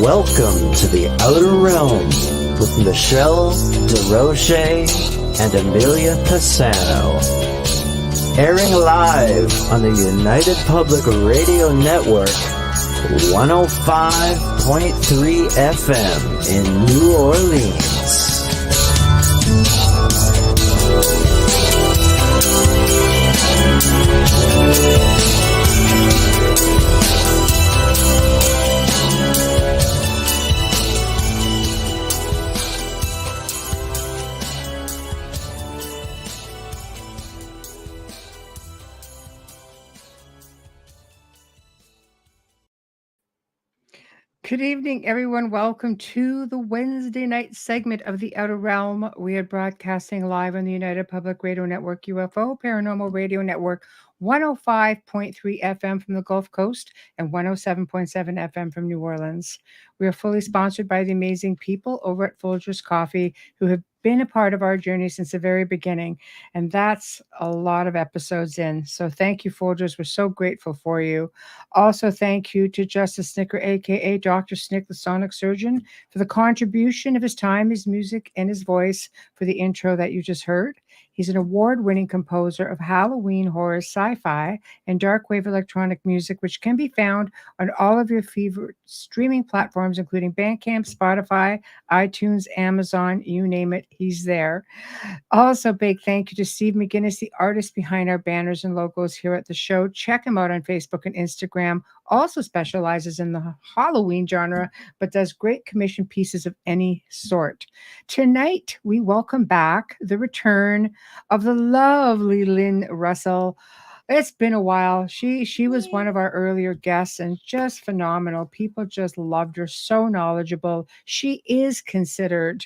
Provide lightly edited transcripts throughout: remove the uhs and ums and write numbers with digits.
Welcome to the Outer Realm with Michelle Desrochers and Amelia Pisano. Airing live on the United Public Radio Network, 105.3 FM in New Orleans. Good evening, everyone. Welcome to the Wednesday night segment of The Outer Realm. We are broadcasting live on the United Public Radio Network, UFO Paranormal Radio Network, 105.3 FM from the Gulf Coast and 107.7 FM from New Orleans. We are fully sponsored by the amazing people over at Folgers Coffee who have been a part of our journey since the very beginning. And that's a lot of episodes in. So thank you, Folgers. We're so grateful for you. Also, thank you to Justice Snicker, a.k.a. Dr. Snick, the sonic surgeon, for the contribution of his time, his music, and his voice for the intro that you just heard. He's an award-winning composer of Halloween horror, sci-fi, and dark wave electronic music, which can be found on all of your favorite streaming platforms, including Bandcamp, Spotify, iTunes, Amazon, you name it, he's there. Also, big thank you to Steve McGinnis, the artist behind our banners and logos here at the show. Check him out on Facebook and Instagram. Also specializes in the Halloween genre, but does great commission pieces of any sort. Tonight, we welcome back the return of the lovely Lynn Russell. It's been a while. She was one of our earlier guests and just phenomenal. People just loved her, so knowledgeable. She is considered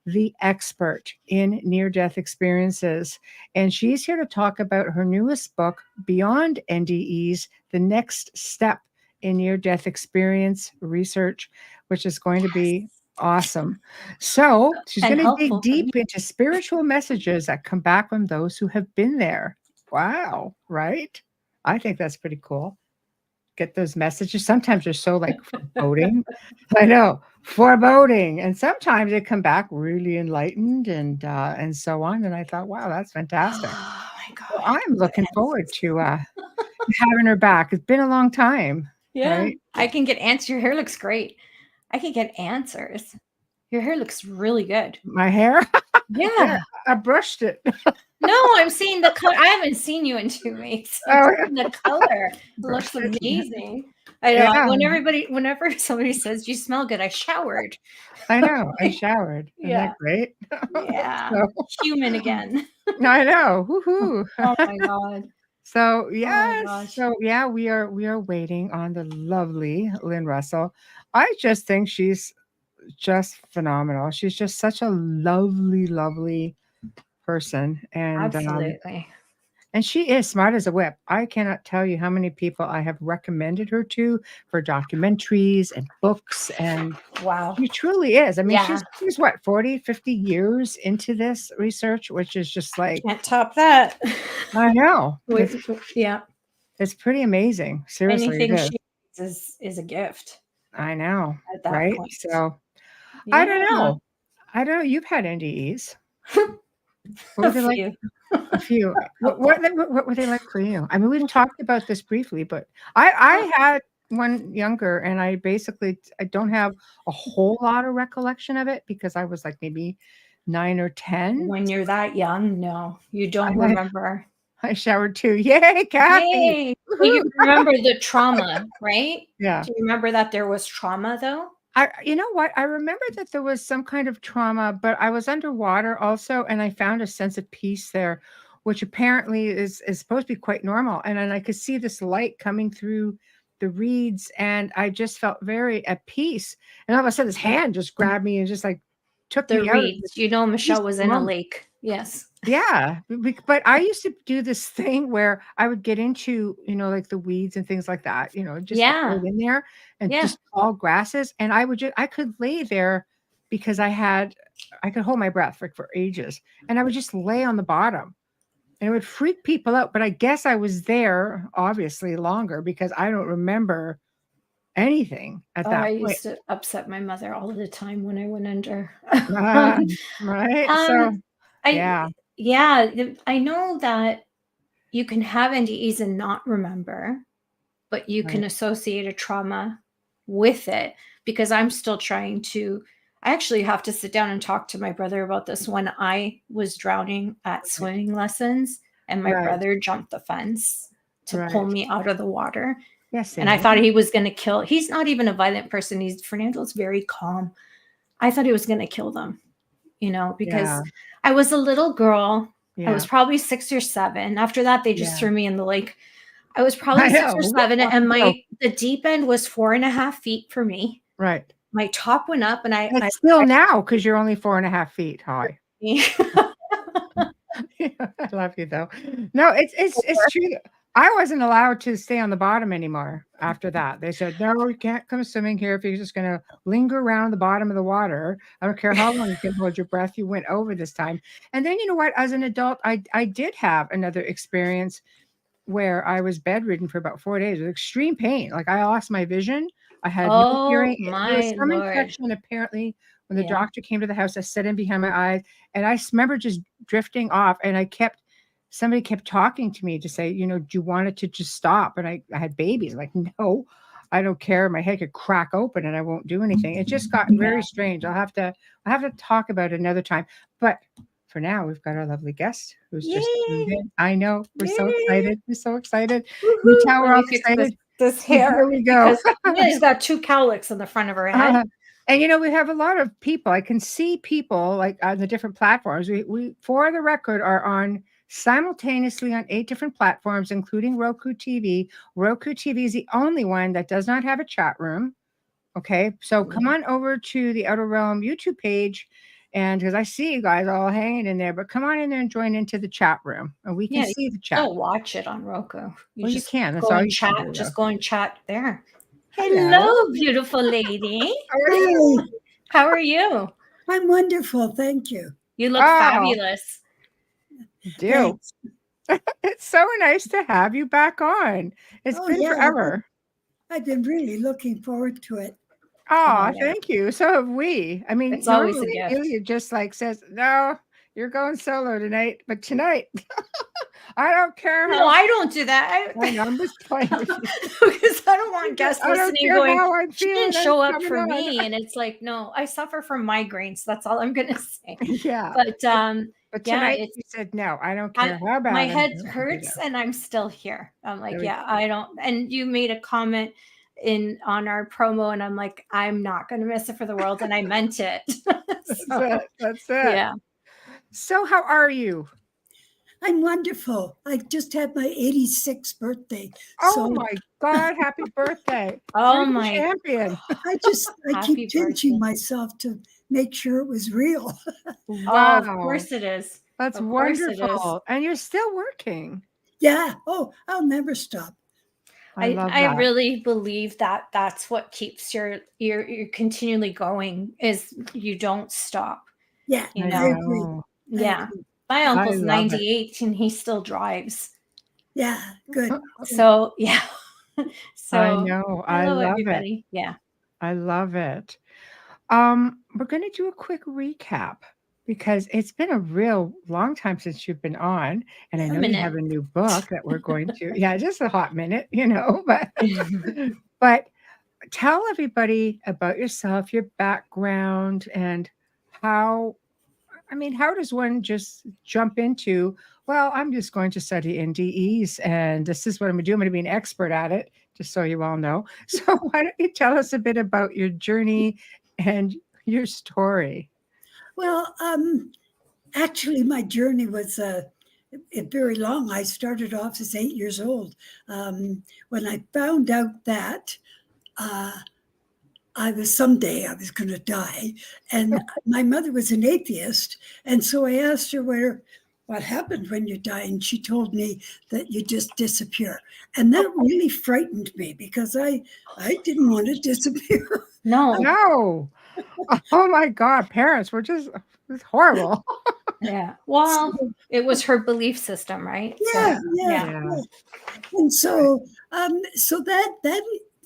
the expert in near-death experiences. And she's here to talk about her newest book, Beyond NDEs, The Next Step in Near-Death Experience Research, which is going to be awesome. So she's going to dig deep into spiritual messages that come back from those who have been there. Wow, right? I think that's pretty cool. Get those messages. Sometimes they're so like foreboding. I know, foreboding. And sometimes they come back really enlightened and so on. And I thought, wow, that's fantastic. Oh my God. So I'm looking forward to having her back. It's been a long time. Yeah. Right? I can get answers. Your hair looks great. I can get answers. Your hair looks really good. My hair? Yeah. I brushed it. No, I'm seeing the color. I haven't seen you in 2 weeks. The color looks amazing. I know. Yeah. Whenever somebody says you smell good, I showered. I know. I showered. Isn't Yeah. that great? Yeah. So, Human again. I know. Woohoo. Oh my God. So my yes, gosh. so yeah, we are waiting on the lovely Lynn Russell. I just think she's just phenomenal. She's just such a lovely, lovely person, and Absolutely. and she is smart as a whip. I cannot tell you how many people I have recommended her to for documentaries and books, and Wow. she truly is. I mean, Yeah. she's what, 40, 50 years into this research, which is just like, Can't top that. I know. Yeah. It's pretty amazing. Seriously, Anything it is. she is a gift I know, at that right? point. So I don't Yeah. know. I don't know. You've had NDEs. What A were they like? few. A few. What were they like for you? I mean, we've talked about this briefly, but I had one younger, and I don't have a whole lot of recollection of it because I was like maybe 9 or 10. When you're that young, no, you don't remember. I showered too. Yay, Kathy! Yay! But you remember the trauma, right? Yeah. Do you remember that there was trauma though? You know what? I remember that there was some kind of trauma, but I was underwater also, and I found a sense of peace there, which apparently is supposed to be quite normal. And then I could see this light coming through the reeds, and I just felt very at peace. And all of a sudden, this hand just grabbed me and just like took The me out. reeds. You know, Michelle was in a lake. Yes. Yeah, but I used to do this thing where I would get into, like the weeds and things like that, just Yeah. go in there and Yeah. just tall grasses. And I could lay there because I could hold my breath for ages. And I would just lay on the bottom and it would freak people out. But I guess I was there obviously longer because I don't remember anything at I that point. used to upset my mother all the time when I went under. Ah, right. So, I yeah, yeah, I know that you can have NDEs and not remember, but you can right, associate a trauma with it because I'm still trying to. I actually have to sit down and talk to my brother about this. When I was drowning at right, swimming lessons and my right, brother jumped the fence to pull right. me out of the water, Yes, and I Amy. thought he was going to kill. He's not even a violent person. Fernando's very calm. I thought he was going to kill them, because Yeah, I was a little girl. I was yeah, probably 6 or 7. After that, they just yeah. threw me in the lake. I was I probably six know. or seven, What and a joke. the deep end was 4.5 feet for me. Right. My top went up, and I It's still now because you're only 4.5 feet high. I I love you though. No, it's true. I wasn't allowed to stay on the bottom anymore after that. They said, no, you can't come swimming here if you're just gonna linger around the bottom of the water. I don't care how long you can hold your breath. You went over this time. And then you know what? As an adult, I did have another experience where I was bedridden for about 4 days with extreme pain. Like I lost my vision. I had no oh hearing. There was my some lord. infection apparently when the Yeah. doctor came to the house. I set in behind my eyes, and I remember just drifting off. And somebody kept talking to me to say, do you want it to just stop? And I had babies. Like, no, I don't care. My head could crack open and I won't do anything. It just got very Yeah. strange. I'll have to talk about it another time. But for now, we've got our lovely guest who's just tuned Yay. in. I know. We're so Yay. excited. We're so excited. You Woohoo. tell Let we're all me fix this excited. this Here hair we go. because Amelia's got 2 cowlicks in the front of her head. And we have a lot of people. I can see people like on the different platforms. We for the record are on simultaneously on 8 different platforms, including Roku TV. Roku TV is the only one that does not have a chat room. Okay, so come on over to the Outer Realm YouTube page, and because I see you guys all hanging in there, but come on in there and join into the chat room, and we can Yeah, you see the can chat. still watch it on Roku. You Well, you just can. That's go all and you can chat. do, though. Just go and chat there. Hello. Hello, beautiful lady. How are Hi, you? How are you? I'm wonderful. Thank you. You look Oh, fabulous. do. Thanks. It's so nice to have you back on. It's Oh, been yeah. forever. I've been really looking forward to it. Oh Oh, yeah, thank you. So have we. I mean, it's always a normally gift. Amelia just like says, no, you're going solo tonight. But tonight, I don't care No, how I don't do that. I know, I'm just playing with you. Because I don't want guests I don't listening care going, how I'm she didn't feeling. I'm show up coming for on. me. And it's like, no, I suffer from migraines. That's all I'm gonna say. Yeah. But But yeah, tonight it's you said, no, I don't I care how my bad I'm head feeling. Be hurts there. and I'm still here. I'm like, There we yeah, go. I don't. And you made a comment on our promo, and I'm like, I'm not gonna miss it for the world, and I meant it. That's So it. That's it. yeah. So how are you? I'm wonderful. I just had my 86th birthday. Oh So my God, happy birthday. Oh You're the my champion. I happy keep pinching birthday. myself to make sure it was real. Oh, of Wow. course it is. That's Of course it is. wonderful. And you're still working. Yeah. Oh, I'll never stop. I love I that. really believe that that's what keeps you're continually going is you don't stop, Yeah, you I I know. agree. know. I Yeah. agree. My I uncle's love it. 98 and he still drives. Yeah, good. So, yeah. I So, know. I hello love it. everybody. Yeah. I love it. We're going to do a quick recap because it's been a real long time since you've been on, and I A know you minute. have a new book that we're going to, yeah, just a hot minute, but tell everybody about yourself, your background, and how, how does one just jump into, well, I'm just going to study NDEs and this is what I'm going to do. I'm going to be an expert at it, just so you all know. So why don't you tell us a bit about your journey and your story? Well, actually, my journey was very long. I started off as 8 years old. When I found out that uh, someday I was going to die, and my mother was an atheist, and so I asked her what happened when you die, and she told me that you just disappear, and that really frightened me because I didn't want to disappear. No. No. Oh my God, parents were just, it's horrible. Yeah. Well, it was her belief system, right? Yeah, So, yeah, yeah. Yeah. yeah. And so, so that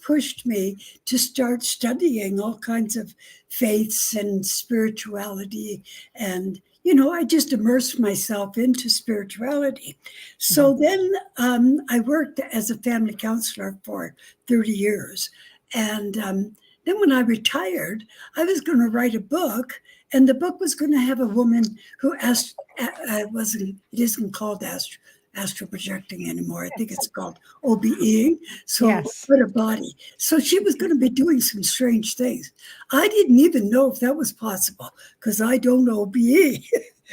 pushed me to start studying all kinds of faiths and spirituality. And, I just immersed myself into spirituality. So then I worked as a family counselor for 30 years. And then when I retired, I was going to write a book. And the book was going to have a woman who asked, it isn't called astral projecting anymore. I think it's called OBE. So Yes. put a body. So she was going to be doing some strange things. I didn't even know if that was possible because I don't OBE.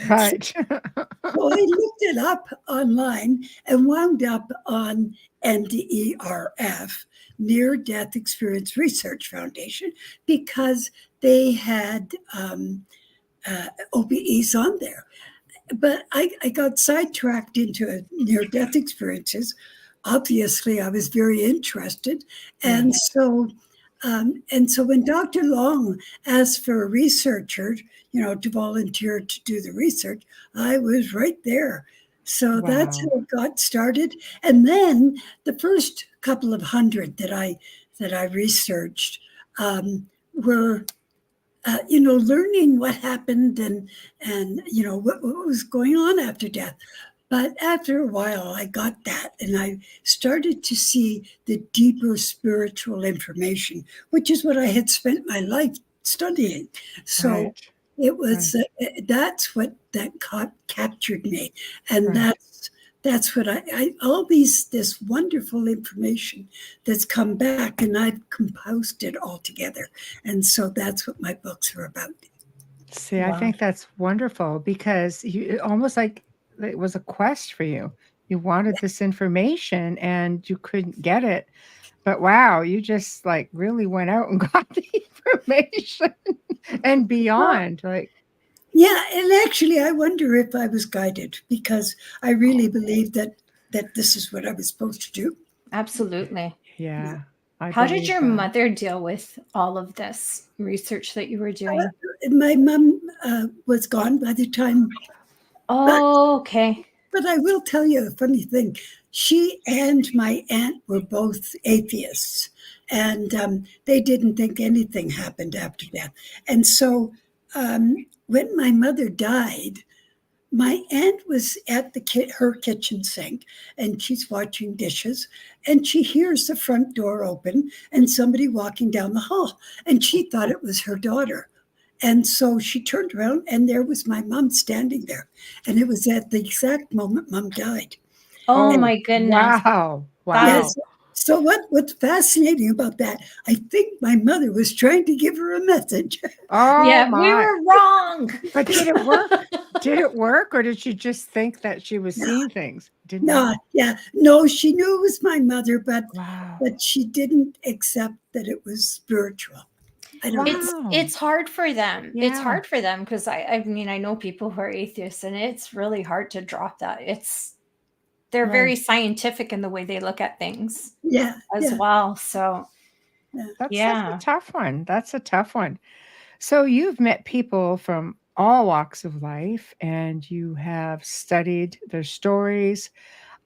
Right. So I looked it up online and wound up on NDERF, Near Death Experience Research Foundation, because they had OBEs on there. But I got sidetracked into near-death experiences. Obviously, I was very interested, and so when Dr. Long asked for a researcher, to volunteer to do the research, I was right there. So that's how it got started. And then the first couple of hundred that I researched were learning what happened and what was going on after death. But after a while, I got that, and I started to see the deeper spiritual information, which is what I had spent my life studying. So it was that's what captured me, and that's what I all this wonderful information that's come back, and I've composed it all together, and so that's what my books are about. See, I think that's wonderful because you almost like it was a quest for you. You wanted this information and you couldn't get it. But wow, you just like really went out and got the information and beyond. Yeah, and actually I wonder if I was guided because I really believe that this is what I was supposed to do. Absolutely. Yeah. How did your mother deal with all of this research that you were doing? My mom was gone by the time. Oh, okay. But I will tell you a funny thing. She and my aunt were both atheists, and they didn't think anything happened after death. And so when my mother died, my aunt was at her kitchen sink, and she's washing dishes, and she hears the front door open and somebody walking down the hall, and she thought it was her daughter. And so she turned around, and there was my mom standing there. And it was at the exact moment Mom died. Oh, my goodness. Wow. Yes. So what's fascinating about that, I think my mother was trying to give her a message. Oh, yeah, we were wrong. But did it work? Did it work, or did she just think that she was seeing things? No, she knew it was my mother, but she didn't accept that it was spiritual. It's hard for them. It's hard for them because I mean I know people who are atheists, and it's really hard to drop that. They're very scientific in the way they look at things. As well. So that's a tough one. That's a tough one. So you've met people from all walks of life, and you have studied their stories.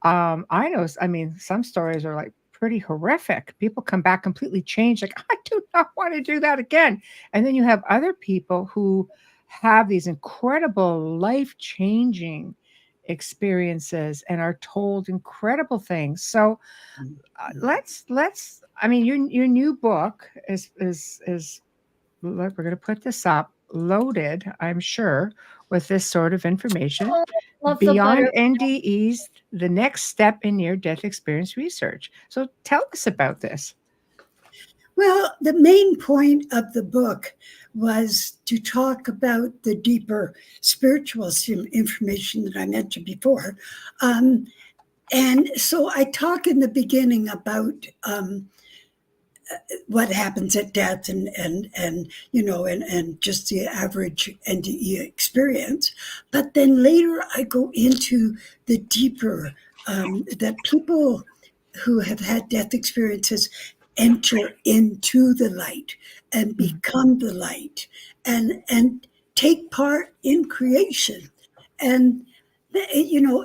I know, I mean, some stories are like pretty horrific. People come back completely changed, like, I do not want to do that again. And then you have other people who have these incredible life-changing experiences and are told incredible things. So let's I mean, your new book is look, we're going to put this up, loaded, I'm sure, with this sort of information. Beyond NDEs, the next step in near-death experience research. So tell us about this. Well, the main point of the book was to talk about the deeper spiritual information that I mentioned before. And so I talk in the beginning about what happens at death and just the average NDE experience. But then later I go into the deeper, that people who have had death experiences enter into the light and become the light and take part in creation. And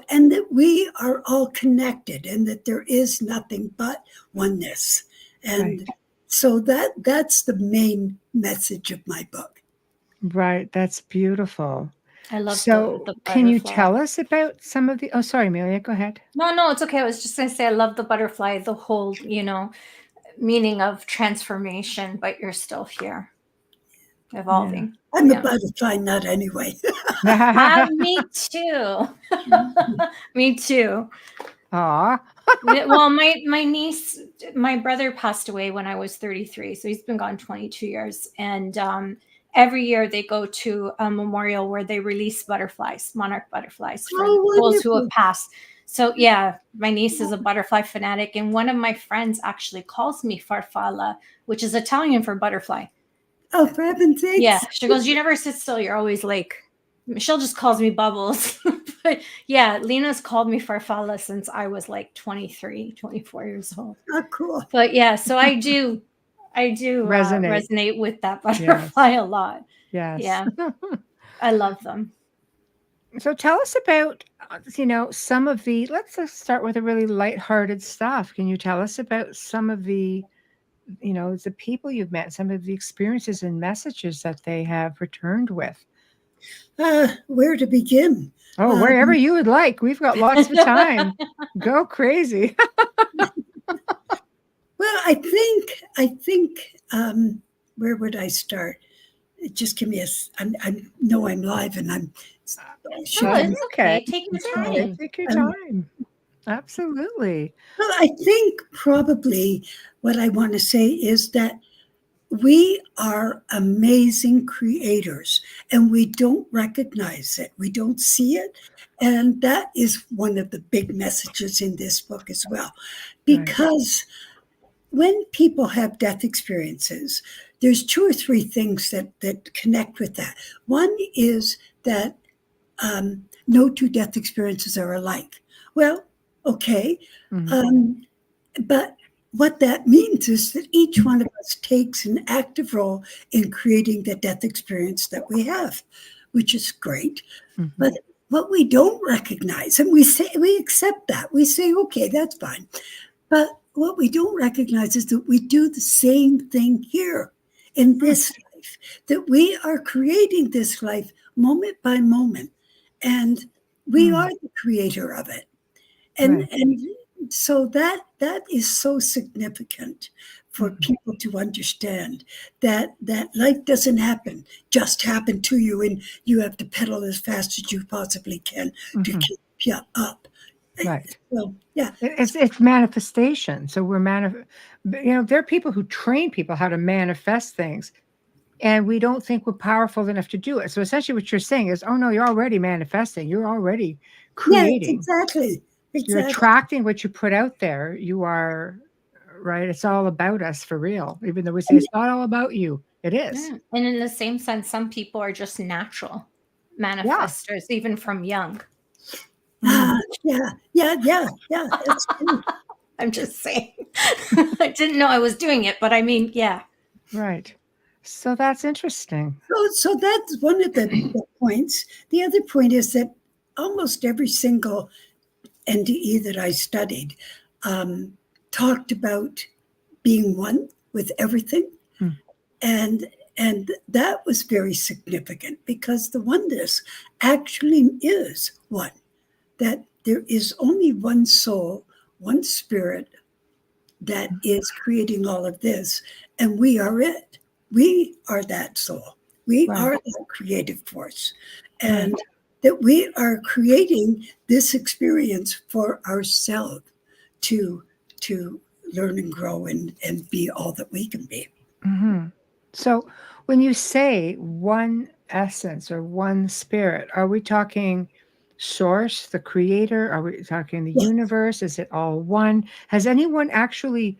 and that we are all connected and that there is nothing but oneness. And so that's the main message of my book. Right. That's beautiful. I love So the can you butterfly. tell us about some of the, oh, sorry, Amelia, go ahead. No, it's okay. I was just going to say, I love the butterfly, the whole, meaning of transformation, but you're still here, evolving. I'm a butterfly nut anyway. Me too. Me too. Aw. Well, my niece, my brother passed away when I was 33, so he's been gone 22 years. And every year they go to a memorial where they release butterflies, monarch butterflies, for those who have passed. So yeah, my niece is a butterfly fanatic, and one of my friends actually calls me farfalla, which is Italian for butterfly. Oh, for heaven's sakes. Yeah, she goes, "You never sit still. You're always like." Michelle just calls me Bubbles. But yeah, Lena's called me farfalla since I was like 23, 24 years old. Oh, cool. But yeah, so I do resonate with that butterfly a lot. Yes. Yeah. I love them. So tell us about, some of the, let's just start with a really lighthearted stuff. Can you tell us about some of the, the people you've met, some of the experiences and messages that they have returned with? Where to begin? Oh, wherever you would like. We've got lots of time. Go crazy. Well, I think where would I start? Just give me I know I'm live and I'm. It's okay. Take your time. Take your time. Absolutely. Well, I think probably what I want to say is that we are amazing creators and we don't recognize it. We don't see it. And that is one of the big messages in this book as well. Because when people have death experiences, there's 2 or 3 things that connect with that. One is that no 2 death experiences are alike. Well, okay. But what that means is that each one of us takes an active role in creating the death experience that we have, which is great. But what we don't recognize, and we accept that. We say, okay, that's fine. But what we don't recognize is that we do the same thing here in this life, that we are creating this life moment by moment, and we are the creator of it. And so that is so significant for people to understand that life doesn't just happen to you, and you have to pedal as fast as you possibly can to keep you up. Right. So, yeah. It's manifestation. So there are people who train people how to manifest things, and we don't think we're powerful enough to do it. So essentially what you're saying is, oh no, you're already manifesting. You're already creating. Yes, exactly. You're attracting what you put out there. You are, right? It's all about us for real. Even though we say it's not all about you. It is. Yeah. And in the same sense, some people are just natural manifestors, even from young. Yeah. That's true. I'm just saying. I didn't know I was doing it, but I mean, yeah. Right. So that's interesting. So that's one of the points. The other point is that almost every single NDE that I studied talked about being one with everything. And that was very significant because the oneness actually is one, that there is only one soul, one spirit that is creating all of this, and we are it. We are that soul. We are that creative force. And that we are creating this experience for ourselves to learn and grow and be all that we can be. So when you say one essence or one spirit, are we talking source, the creator? Are we talking the universe? Is it all one? Has anyone actually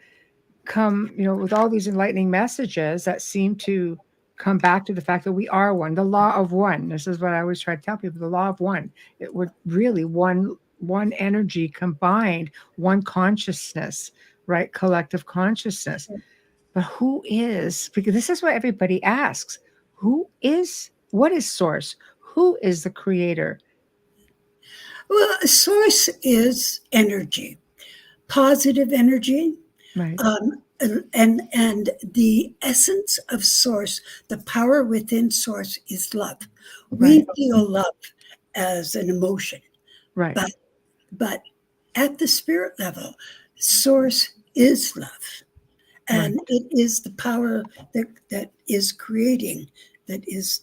come, with all these enlightening messages that seem to come back to the fact that we are one, the law of one? This is what I always try to tell people, the law of one. It would really one energy combined, one consciousness, right? Collective consciousness. But who is, because this is what everybody asks, what is source? Who is the creator? Well, a source is energy, positive energy. Right. and the essence of source, the power within source is love. We Right. feel love as an emotion, Right. but at the spirit level, source is love, and it is the power that is creating, that is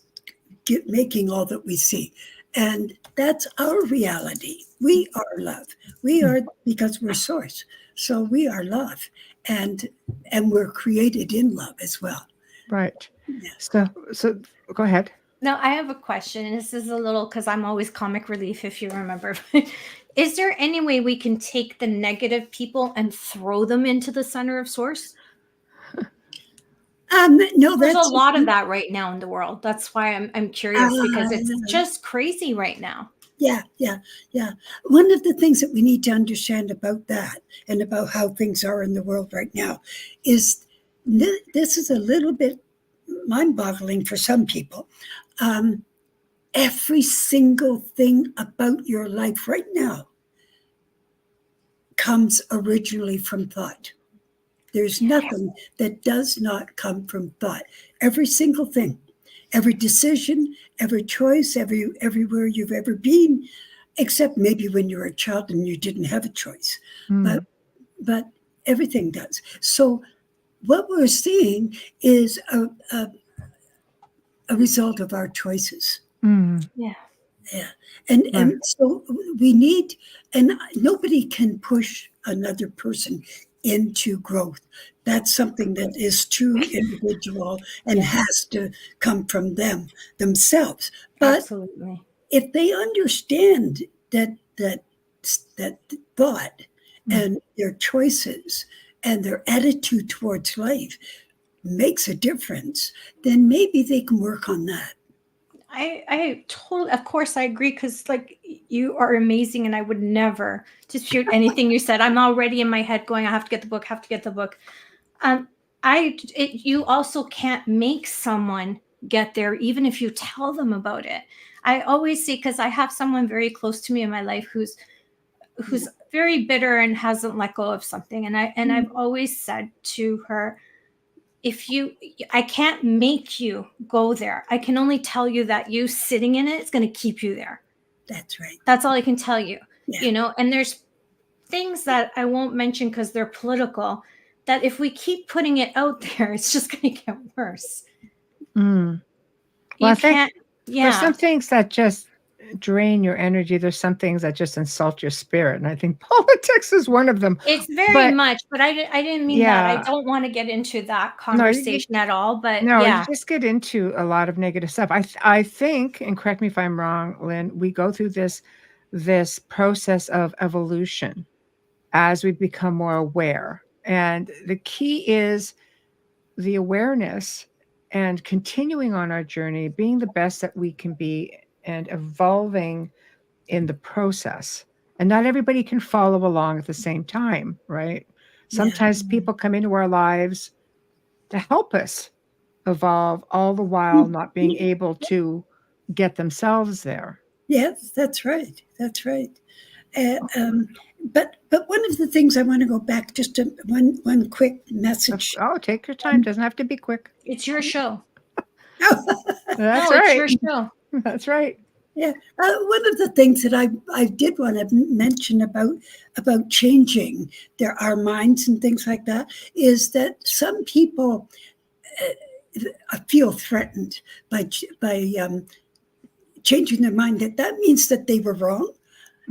making all that we see. And that's our reality. We are love. We are, because we're source. So we are love. And we're created in love as well. Right. Yeah. So go ahead. Now, I have a question, and this is a little, because I'm always comic relief, if you remember. Is there any way we can take the negative people and throw them into the center of source? No, There's that's a lot of that right now in the world. That's why I'm curious, because it's just crazy right now. Yeah. One of the things that we need to understand about that and about how things are in the world right now is this is a little bit mind-boggling for some people. Every single thing about your life right now comes originally from thought. There's nothing that does not come from thought. Every single thing, every decision, every choice, everywhere you've ever been, except maybe when you were a child and you didn't have a choice. But everything does. So what we're seeing is a result of our choices. Yeah. And so we need, and nobody can push another person into growth. That's something that is too individual and has to come from themselves. But absolutely, if they understand that thought and their choices and their attitude towards life makes a difference, then maybe they can work on that. I totally, of course, I agree, because like, you are amazing, and I would never dispute anything you said. I'm already in my head going, I have to get the book. You also can't make someone get there, even if you tell them about it. I always say, because I have someone very close to me in my life who's very bitter and hasn't let go of something, and I've always said to her, I can't make you go there. I can only tell you that you sitting in it is going to keep you there. That's right. That's all I can tell you. Yeah. And there's things that I won't mention because they're political, that if we keep putting it out there, it's just going to get worse. Well, I think there's some things that just drain your energy. There's some things that just insult your spirit, and I think politics is one of them. It's very much, but I didn't mean that. I don't want to get into that conversation at all. But you just get into a lot of negative stuff. I think, and correct me if I'm wrong, Lynn, we go through this process of evolution as we become more aware, and the key is the awareness and continuing on our journey, being the best that we can be, and evolving in the process. And not everybody can follow along at the same time, right? Sometimes people come into our lives to help us evolve, all the while not being able to get themselves there. Yes, that's right. That's right. But one of the things I want to go back, just to one quick message. Take your time. Doesn't have to be quick. It's your show. That's right. It's your show. That's right. Yeah. One of the things that I did want to mention about changing our minds and things like that is that some people feel threatened by changing their mind. That means that they were wrong.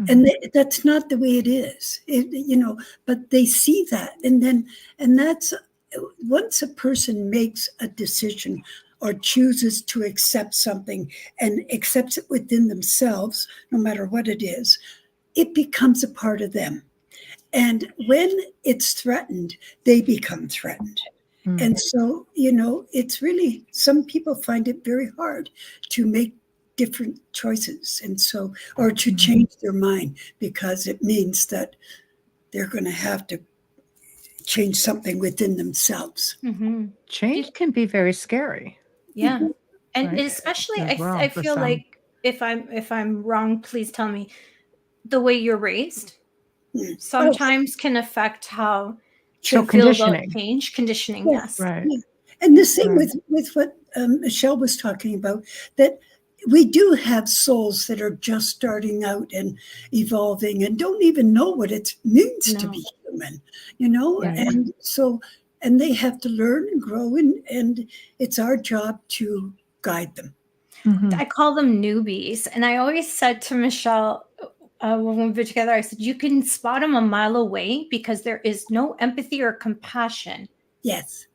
And that's not the way it is, but they see that. And that's, once a person makes a decision or chooses to accept something and accepts it within themselves, no matter what it is, it becomes a part of them. And when it's threatened, they become threatened. And so, it's really, some people find it very hard to make different choices, and so, or to change their mind, because it means that they're going to have to change something within themselves. Change can be very scary. Yeah. And especially, I feel like, if I'm wrong, please tell me, the way you're raised sometimes can affect how So feel about conditioning. change, conditioning, yes. Right. Yeah. And the same with what Michelle was talking about, that we do have souls that are just starting out and evolving and don't even know what it means to be human, you know? Right. And so, and they have to learn and grow, and it's our job to guide them. I call them newbies. And I always said to Michelle, when we were together, I said, you can spot them a mile away because there is no empathy or compassion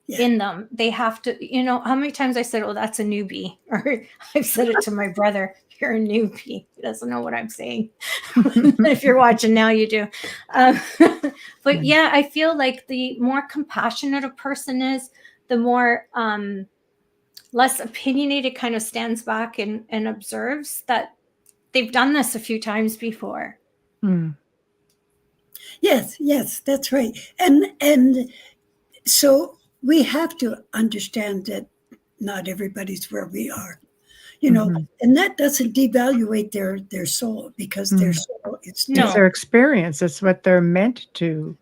in them. They have to, you know, how many times I said, oh, that's a newbie. Or I've said it to my brother, you're a newbie. He doesn't know what I'm saying. If you're watching now, you do. But yeah, I feel like the more compassionate a person is, the more less opinionated kind of stands back and observes that they've done this a few times before. Yes, that's right. And so we have to understand that not everybody's where we are, you know, and that doesn't devaluate their soul, because their soul, it's their experience. It's what they're meant to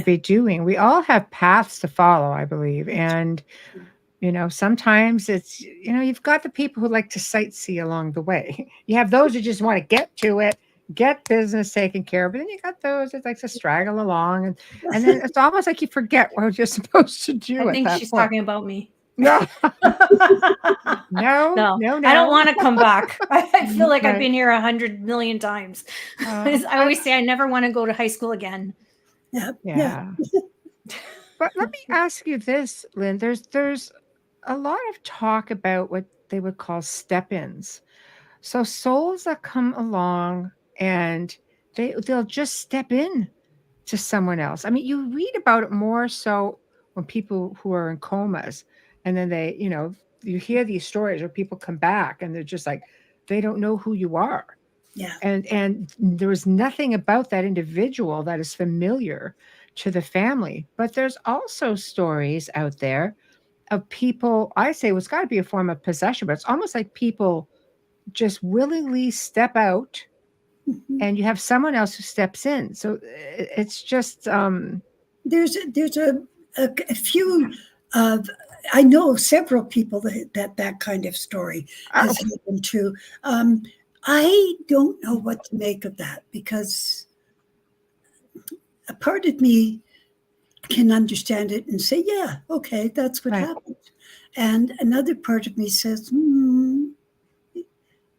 be doing. We all have paths to follow, I believe. And you know, sometimes it's, you know, you've got the people who like to sightsee along the way. You have those who just want to get to it, get business taken care of. But then you got those that like to straggle along. And then it's almost like you forget what you're supposed to do. I think she's talking about me. No. No. I don't want to come back. I feel like I've been here 100 million times. I always say I never want to go to high school again. Yeah. But let me ask you this, Lynn. There's a lot of talk about what they would call step-ins. So souls that come along and they'll just step in to someone else. I mean, you read about it more so when people who are in comas, and then they, you know, you hear these stories where people come back and they're just like, they don't know who you are. Yeah. And there was nothing about that individual that is familiar to the family. But there's also stories out there of people, I say it's got to be a form of possession, but it's almost like people just willingly step out and you have someone else who steps in. So it's just there's a few of, I know several people that kind of story has happened to. I don't know what to make of that, because a part of me can understand it and say, yeah, okay, that's what happened. And another part of me says,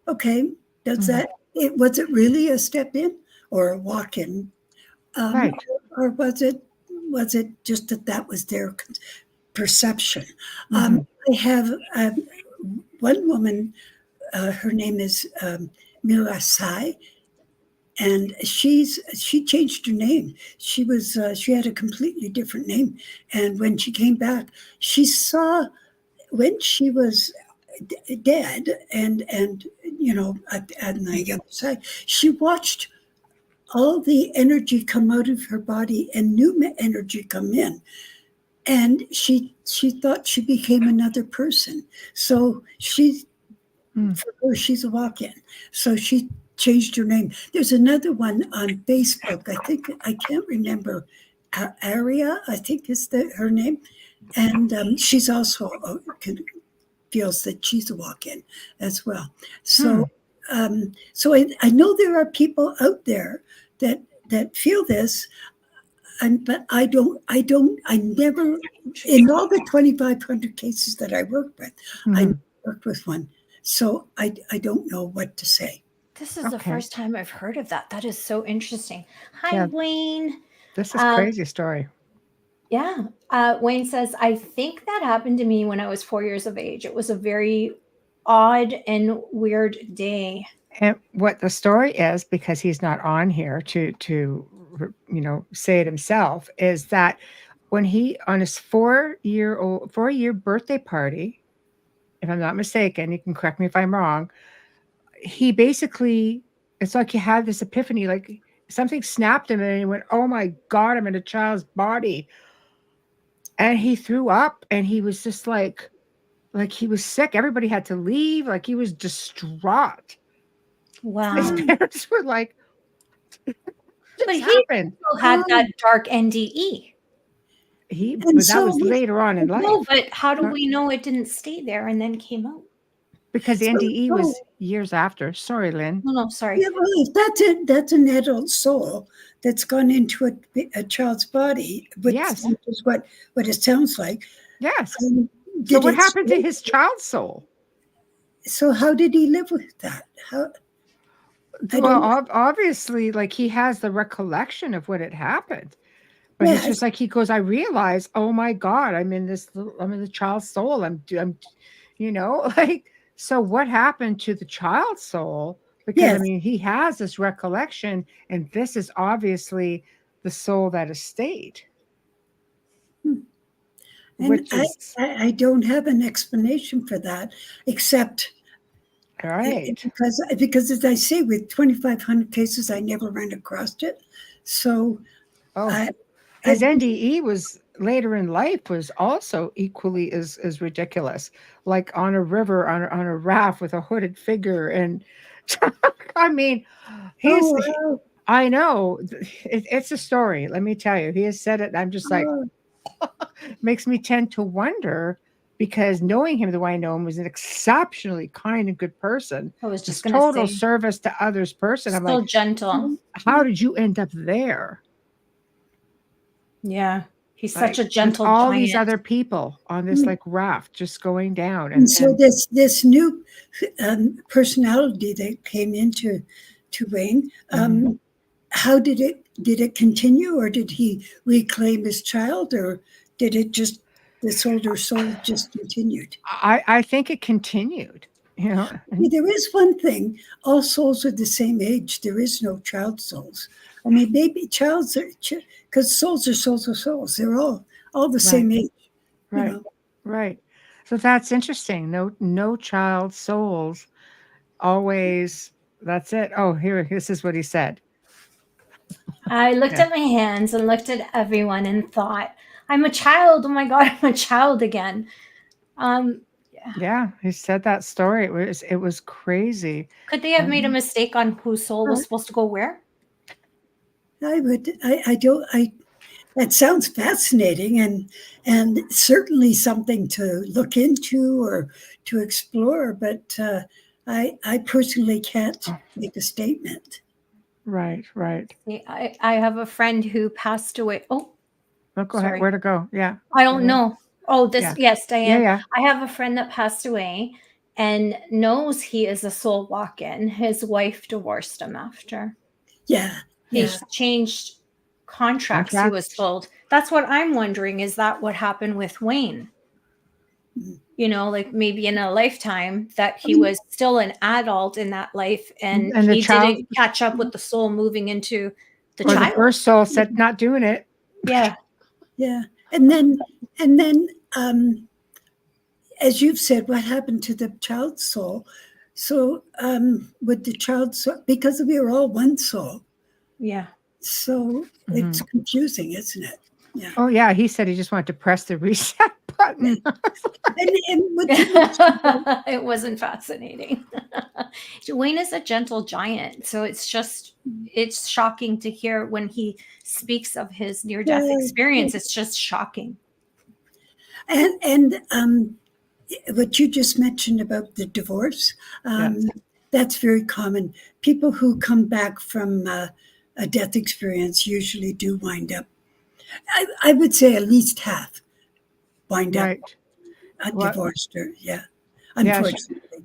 okay, does that, was it really a step in or a walk in? Or was it just that was their perception? I have one woman, her name is Mila Sai, and she changed her name. She had a completely different name, and when she came back, she saw when she was dead, and you know, at the other side, she watched all the energy come out of her body and new energy come in, and she thought she became another person. So for her, she's a walk-in. So she changed her name. There's another one on Facebook. I think, I can't remember, Aria, I think is her name, and she's also feels that she's a walk-in as well. So so I know there are people out there that feel this, but I never, in all the 2,500 cases that I worked with, I never worked with one. So I don't know what to say. This is the first time I've heard of that. That is so interesting. Hi, Wayne. This is a crazy story. Yeah. Wayne says, I think that happened to me when I was 4 years of age. It was a very odd and weird day. And what the story is, because he's not on here to you know, say it himself, is that when he, on his 4-year birthday party, if I'm not mistaken, you can correct me if I'm wrong, he basically, it's like he had this epiphany, like something snapped him and he went, oh my God, I'm in a child's body. And he threw up, and he was just like he was sick. Everybody had to leave. Like he was distraught. Wow. His parents were like, but he still had that dark NDE. But that was later on in life. No, but how do we know it didn't stay there and then came out? Because the NDE was years after. Sorry, Lynn. No, sorry. Yeah, well, if that's an adult soul that's gone into a child's body, which is what it sounds like. Yes. So what happened to his child soul? So how did he live with that? Obviously, like he has the recollection of what had happened. But he's just like, he goes, I realize, oh my God, I'm in the child's soul. I'm, like, so what happened to the child's soul? Because I mean, he has this recollection, and this is obviously the soul that has stayed. And I don't have an explanation for that, except because as I say, with 2,500 cases, I never ran across it. So, his NDE was later in life was also equally as ridiculous, like on a river on a raft with a hooded figure, and I mean, I know it's a story. Let me tell you, he has said it. And I'm just like, makes me tend to wonder, because knowing him the way I know him, was an exceptionally kind and good person. I was just total service to others person. I'm like, gentle. How did you end up there? Yeah, he's such a gentle all giant. These other people on this like raft just going down, and so this new personality that came into Wayne, how did it continue, or did he reclaim his child, or did it just this older soul just continued? I think it continued. There is one thing: all souls are the same age. There is no child souls. I mean, maybe childs are, because souls are souls are souls. They're all the same age. Right. So that's interesting. No child souls. Always. That's it. Oh, this is what he said. I looked at my hands and looked at everyone and thought, I'm a child. Oh my God, I'm a child again. Yeah, he said that story. It was crazy. Could they have made a mistake on whose soul was supposed to go where? That sounds fascinating and certainly something to look into or to explore, but I personally can't make a statement. Right. I have a friend who passed away. Oh, go ahead. Where to go? Yeah. I don't know. Oh, yes, Diane. Yeah. I have a friend that passed away and knows he is a soul walk-in. His wife divorced him after. Yeah. He's changed contracts he was told. That's what I'm wondering. Is that what happened with Wayne? Like maybe in a lifetime that he was still an adult in that life, and he didn't catch up with the soul moving into the child. The first soul said, not doing it. Yeah. And then as you've said, what happened to the child soul? So with the child soul, because we are all one soul. Yeah. So it's confusing, isn't it? Yeah. Oh yeah, he said he just wanted to press the reset button. It wasn't fascinating. Wayne is a gentle giant, so it's shocking to hear when he speaks of his near-death experience. It's just shocking. And what you just mentioned about the divorce, that's very common. People who come back from a death experience usually do wind up, I would say at least half wind up divorced. Unfortunately.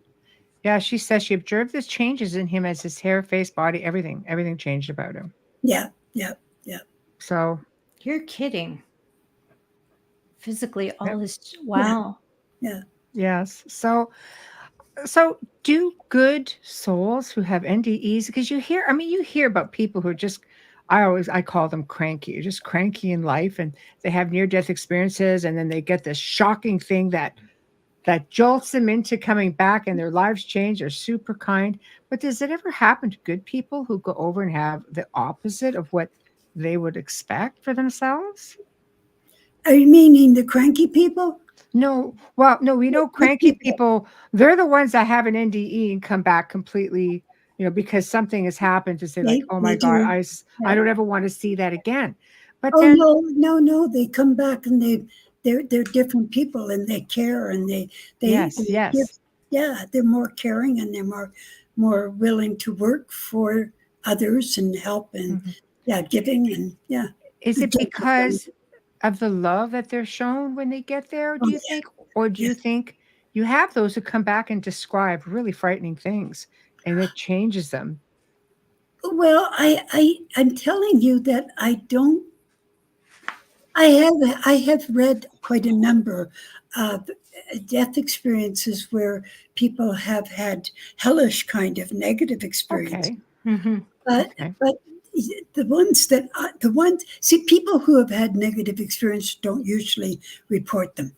She says she observed the changes in him as his hair, face, body, everything changed about him. Yeah. So you're kidding. Physically, all is wow. Yeah. Yes. So do good souls who have NDEs, because you hear about people who are just, I call them cranky. You're just cranky in life, and they have near-death experiences, and then they get this shocking thing that jolts them into coming back, and their lives change. They're super kind. But does it ever happen to good people who go over and have the opposite of what they would expect for themselves? Are you meaning the cranky people? No. Well, no, we know cranky people, they're the ones that have an NDE and come back completely, because something has happened to say like, oh my God, I don't ever want to see that again. But Oh then, no, they come back and they're different people and they care and they yes, they yes. give, yeah, they're more caring and they're more willing to work for others and help and giving and Is it because of the love that they're shown when they get there, do Oh, you think? Or do you think you have those who come back and describe really frightening things and it changes them? Well, I'm telling you that I don't. I have read quite a number of death experiences where people have had hellish kind of negative experience. Okay. But Okay. but the ones see people who have had negative experience don't usually report them.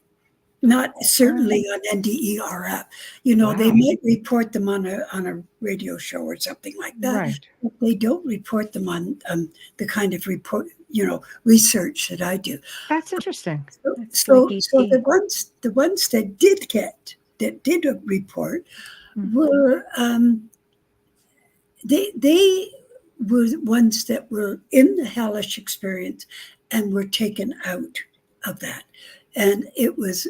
Not certainly on NDERF. They Wow. might report them on a radio show or something like that. Right. But they don't report them on the kind of research that I do. That's interesting. So the ones that did report Mm. were they were ones that were in the hellish experience and were taken out of that, and it was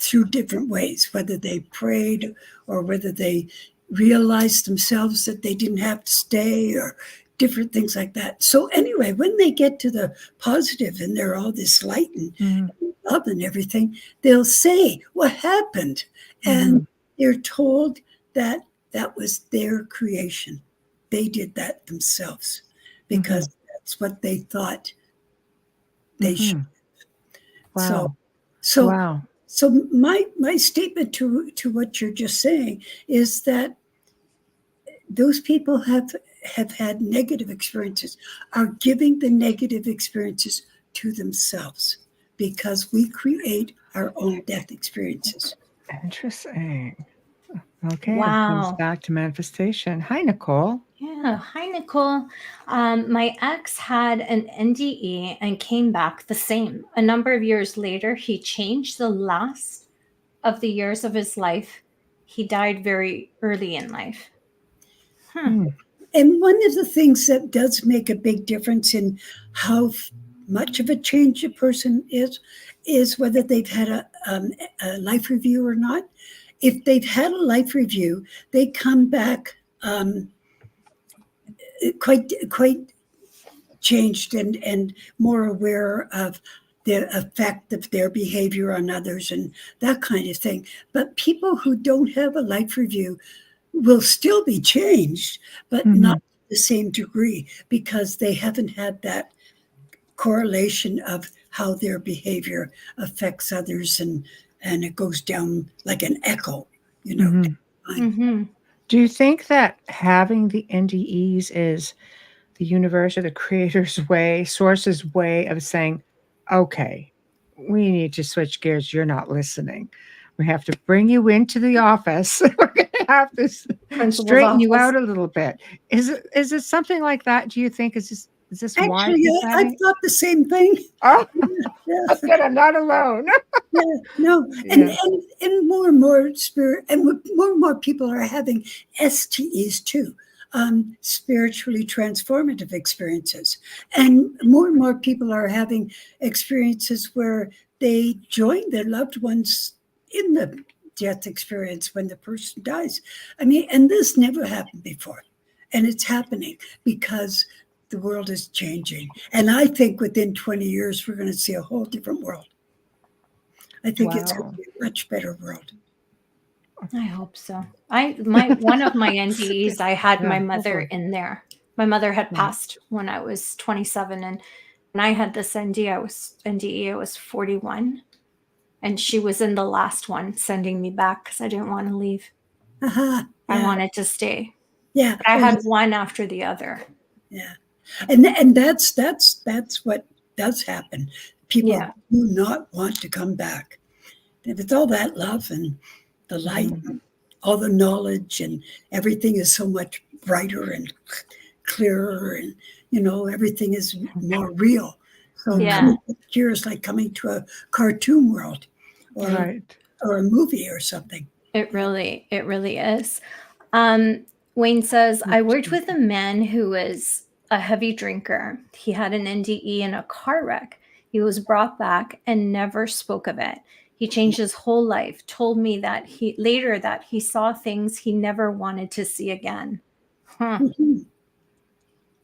through different ways, whether they prayed or whether they realized themselves that they didn't have to stay or different things like that. So anyway, when they get to the positive and they're all this light and love and everything, they'll say what happened, and they're told that that was their creation. They did that themselves because that's what they thought they should. Wow. So Wow. So my statement to what you're just saying is that those people have had negative experiences, are giving the negative experiences to themselves because we create our own death experiences. Interesting. Okay. It comes Wow. back to manifestation. Hi, Nicole. Yeah. Hi, Nicole. My ex had an NDE and came back the same. A number of years later, he changed the last of the years of his life. He died very early in life. And one of the things that does make a big difference in how much of a change a person is whether they've had a life review or not. If they've had a life review, they come back quite changed and more aware of the effect of their behavior on others and that kind of thing. But people who don't have a life review will still be changed, but not to the same degree because they haven't had that correlation of how their behavior affects others and it goes down like an echo, Do you think that having the NDEs is the universe or the creator's way, source's way of saying, okay, we need to switch gears. You're not listening. We have to bring you into the office. We're going to have to straighten you out a little bit. Is it something like that? Do you think is this why? Actually, I've thought the same thing. Oh, yeah. Good, I'm not alone. No, and more and more spirit, and more and more people are having STEs too, spiritually transformative experiences, and more people are having experiences where they join their loved ones in the death experience when the person dies. I mean, and this never happened before, and it's happening because the world is changing, and I think within 20 years we're going to see a whole different world. I think it's going to be a much better world. I hope so. One of my NDEs, I had my mother in there. My mother had passed when I was 27, and when I had this NDE, I was 41, and she was in the last one, sending me back because I didn't want to leave. I wanted to stay. Yeah, but I had one after the other. Yeah, and that's what does happen. People do not want to come back. With all that love and the light, and all the knowledge, and everything is so much brighter and clearer, and everything is more real. So here is like coming to a cartoon world, or a movie or something. It really is. Wayne says, I worked with a man who was a heavy drinker. He had an NDE in a car wreck. He was brought back and never spoke of it. He changed his whole life, told me that he saw things he never wanted to see again. Huh.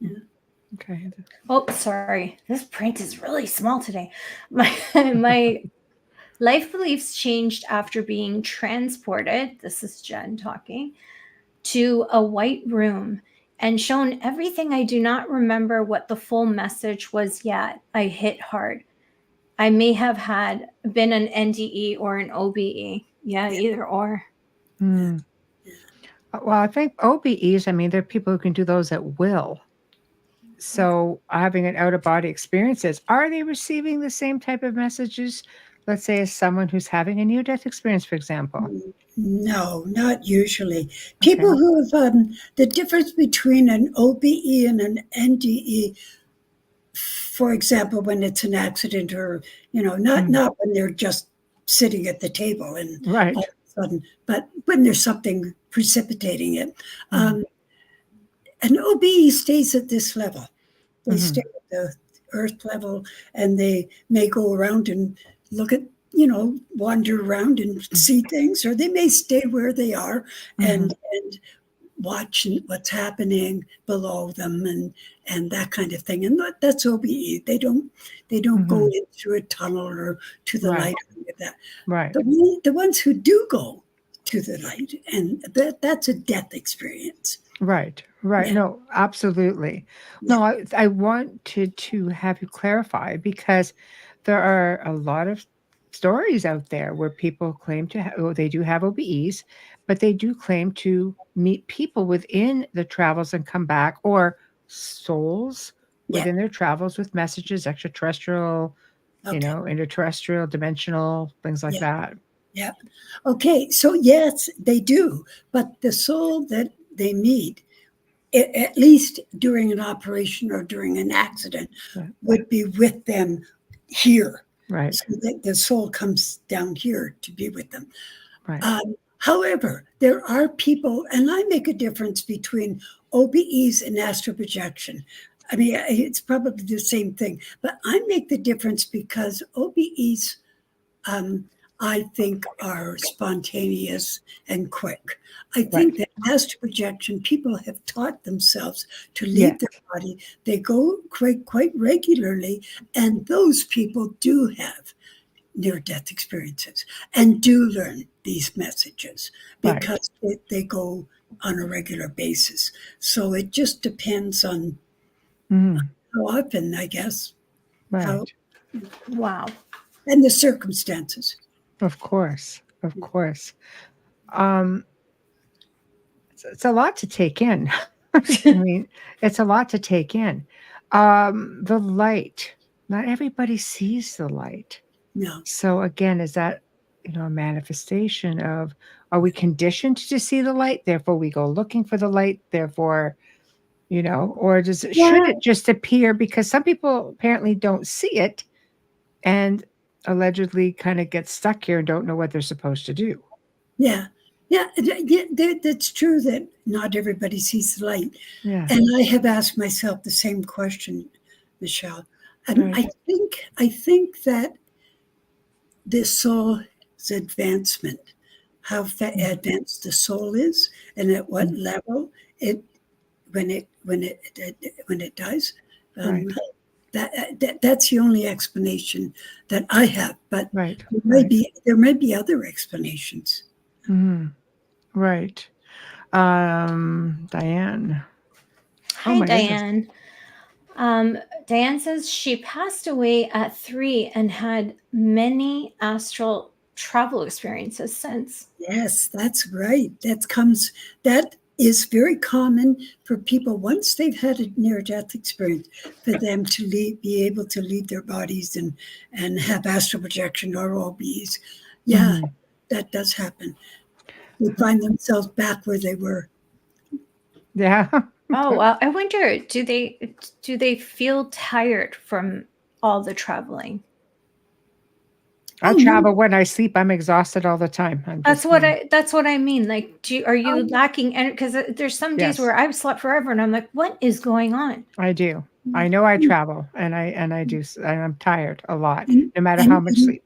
Yeah. Okay. Oh, sorry. This print is really small today. My life beliefs changed after being transported, this is Jen talking, to a white room and shown everything I do not remember what the full message was yet. I hit hard. I may have been an NDE or an OBE. Yeah, either or. Mm. Well, I think OBEs, I mean, there are people who can do those at will. So having an out-of-body experiences, are they receiving the same type of messages, let's say, as someone who's having a near-death experience, for example? No, not usually. Okay. People who have the difference between an OBE and an NDE, for example, when it's an accident or, not when they're just sitting at the table and Right. all of a sudden, but when there's something precipitating it. An OBE stays at this level. They stay at the earth level, and they may go around and look at, wander around and see things, or they may stay where they are and watch what's happening below them and that kind of thing. And that's OBE. They don't go in through a tunnel or to the light or any of that. Right. The ones who do go to the light, and that's a death experience. Right. Yeah. No, absolutely. Yeah. No, I wanted to have you clarify because there are a lot of stories out there where people claim to they do have OBEs, but they do claim to meet people within the travels and come back, or souls within their travels with messages, extraterrestrial, interterrestrial, dimensional, things like that. Yeah. Okay. So yes, they do. But the soul that they meet, at least during an operation or during an accident, would be with them here. Right. So that the soul comes down here to be with them. Right. However, there are people, and I make a difference between OBEs and astral projection. I mean, it's probably the same thing, but I make the difference because OBEs, I think, are spontaneous and quick. I think that astral projection, people have taught themselves to leave their body. They go quite regularly, and those people do have near-death experiences and do learn these messages because they go on a regular basis. So it just depends on how often, I guess. Right. Wow. And the circumstances. Of course. It's a lot to take in. I mean, it's a lot to take in. The light. Not everybody sees the light. No. So again, is that, a manifestation of, are we conditioned to see the light? Therefore, we go looking for the light. Therefore, or should it just appear? Because some people apparently don't see it and allegedly kind of get stuck here and don't know what they're supposed to do. Yeah. That's true that not everybody sees the light. Yeah. And I have asked myself the same question, Michelle. And I think that the soul's advancement, how advanced the soul is, and at what level when it dies, that's the only explanation that I have. But there may be other explanations. Right. Diane. Hi, Diane. Diane says she passed away at 3 and had many astral travel experiences since. Yes, that's right. That is very common for people once they've had a near-death experience, for them to be able to leave their bodies and have astral projection or OBs. Yeah, that does happen. They find themselves back where they were. Yeah. Oh, well, I wonder, do they feel tired from all the traveling? I travel when I sleep. I'm exhausted all the time. That's what I mean. Like, are you lacking energy? Because there's some days where I've slept forever and I'm like, what is going on? I do. I know I travel and I do. And I'm tired a lot, no matter how much sleep.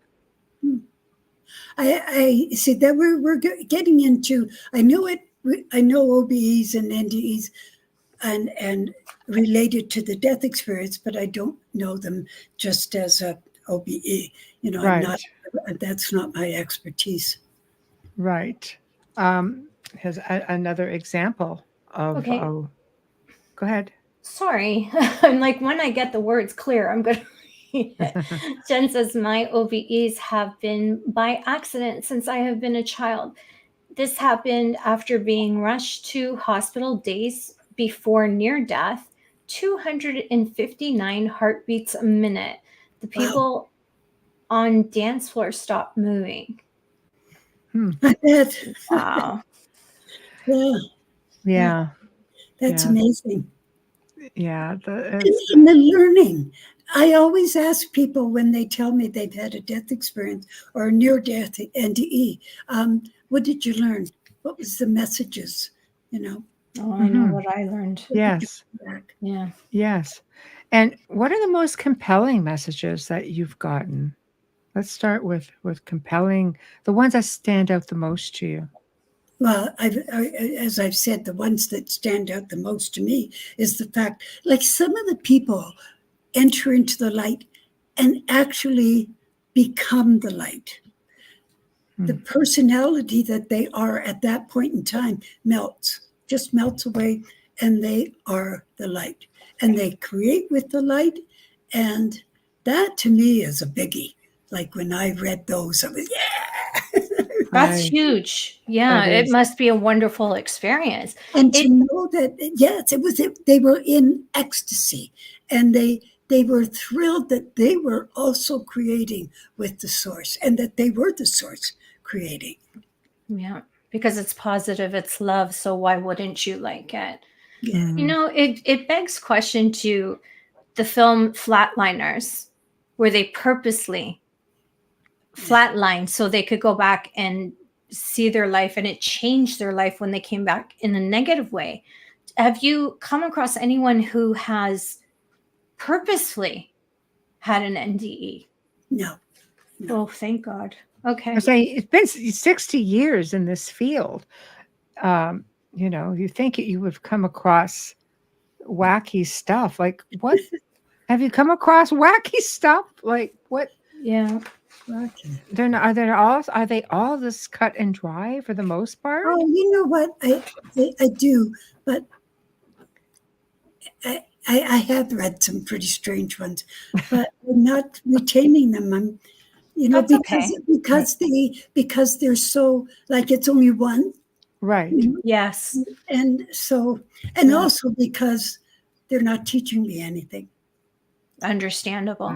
I see that we're getting into. I know OBEs and NDEs and related to the death experience, but I don't know them just as a OBE. Right. That's not my expertise. Right. Here's another example of. Okay. Go ahead. Sorry, I'm like, when I get the words clear, I'm gonna read it. Jen says, my OBEs have been by accident since I have been a child. This happened after being rushed to hospital days before near death, 259 heartbeats a minute. The people on dance floor stopped moving. Wow. Yeah. That's amazing. Yeah. And the learning. I always ask people when they tell me they've had a death experience or a near-death NDE, what did you learn? What was the messages, Oh, I know what I learned. Yes. Yeah. Yes. And what are the most compelling messages that you've gotten? Let's start with compelling, the ones that stand out the most to you. Well, as I've said, the ones that stand out the most to me is the fact, like some of the people enter into the light and actually become the light. The personality that they are at that point in time just melts away, and they are the light. And they create with the light. And that to me is a biggie. Like when I read those, I was, That's huge. Yeah, it must be a wonderful experience. And to know that, yes, they were in ecstasy, and they were thrilled that they were also creating with the source, and that they were the source creating. Yeah, because it's positive, it's love, so why wouldn't you like it? Yeah. It begs question to the film Flatliners, where they purposely flatlined so they could go back and see their life, and it changed their life when they came back in a negative way. Have you come across anyone who has purposefully had an NDE? No. Oh, thank God. Okay. I say it's been 60 years in this field. You think you would come across wacky stuff. Like, what? Have you come across wacky stuff? Like, what? Yeah. Are they all this cut and dry for the most part? Oh, you know what? I do, but I have read some pretty strange ones, but I'm not retaining them. That's because they're so, like, it's only one. Right. Yes. And also because they're not teaching me anything. Understandable.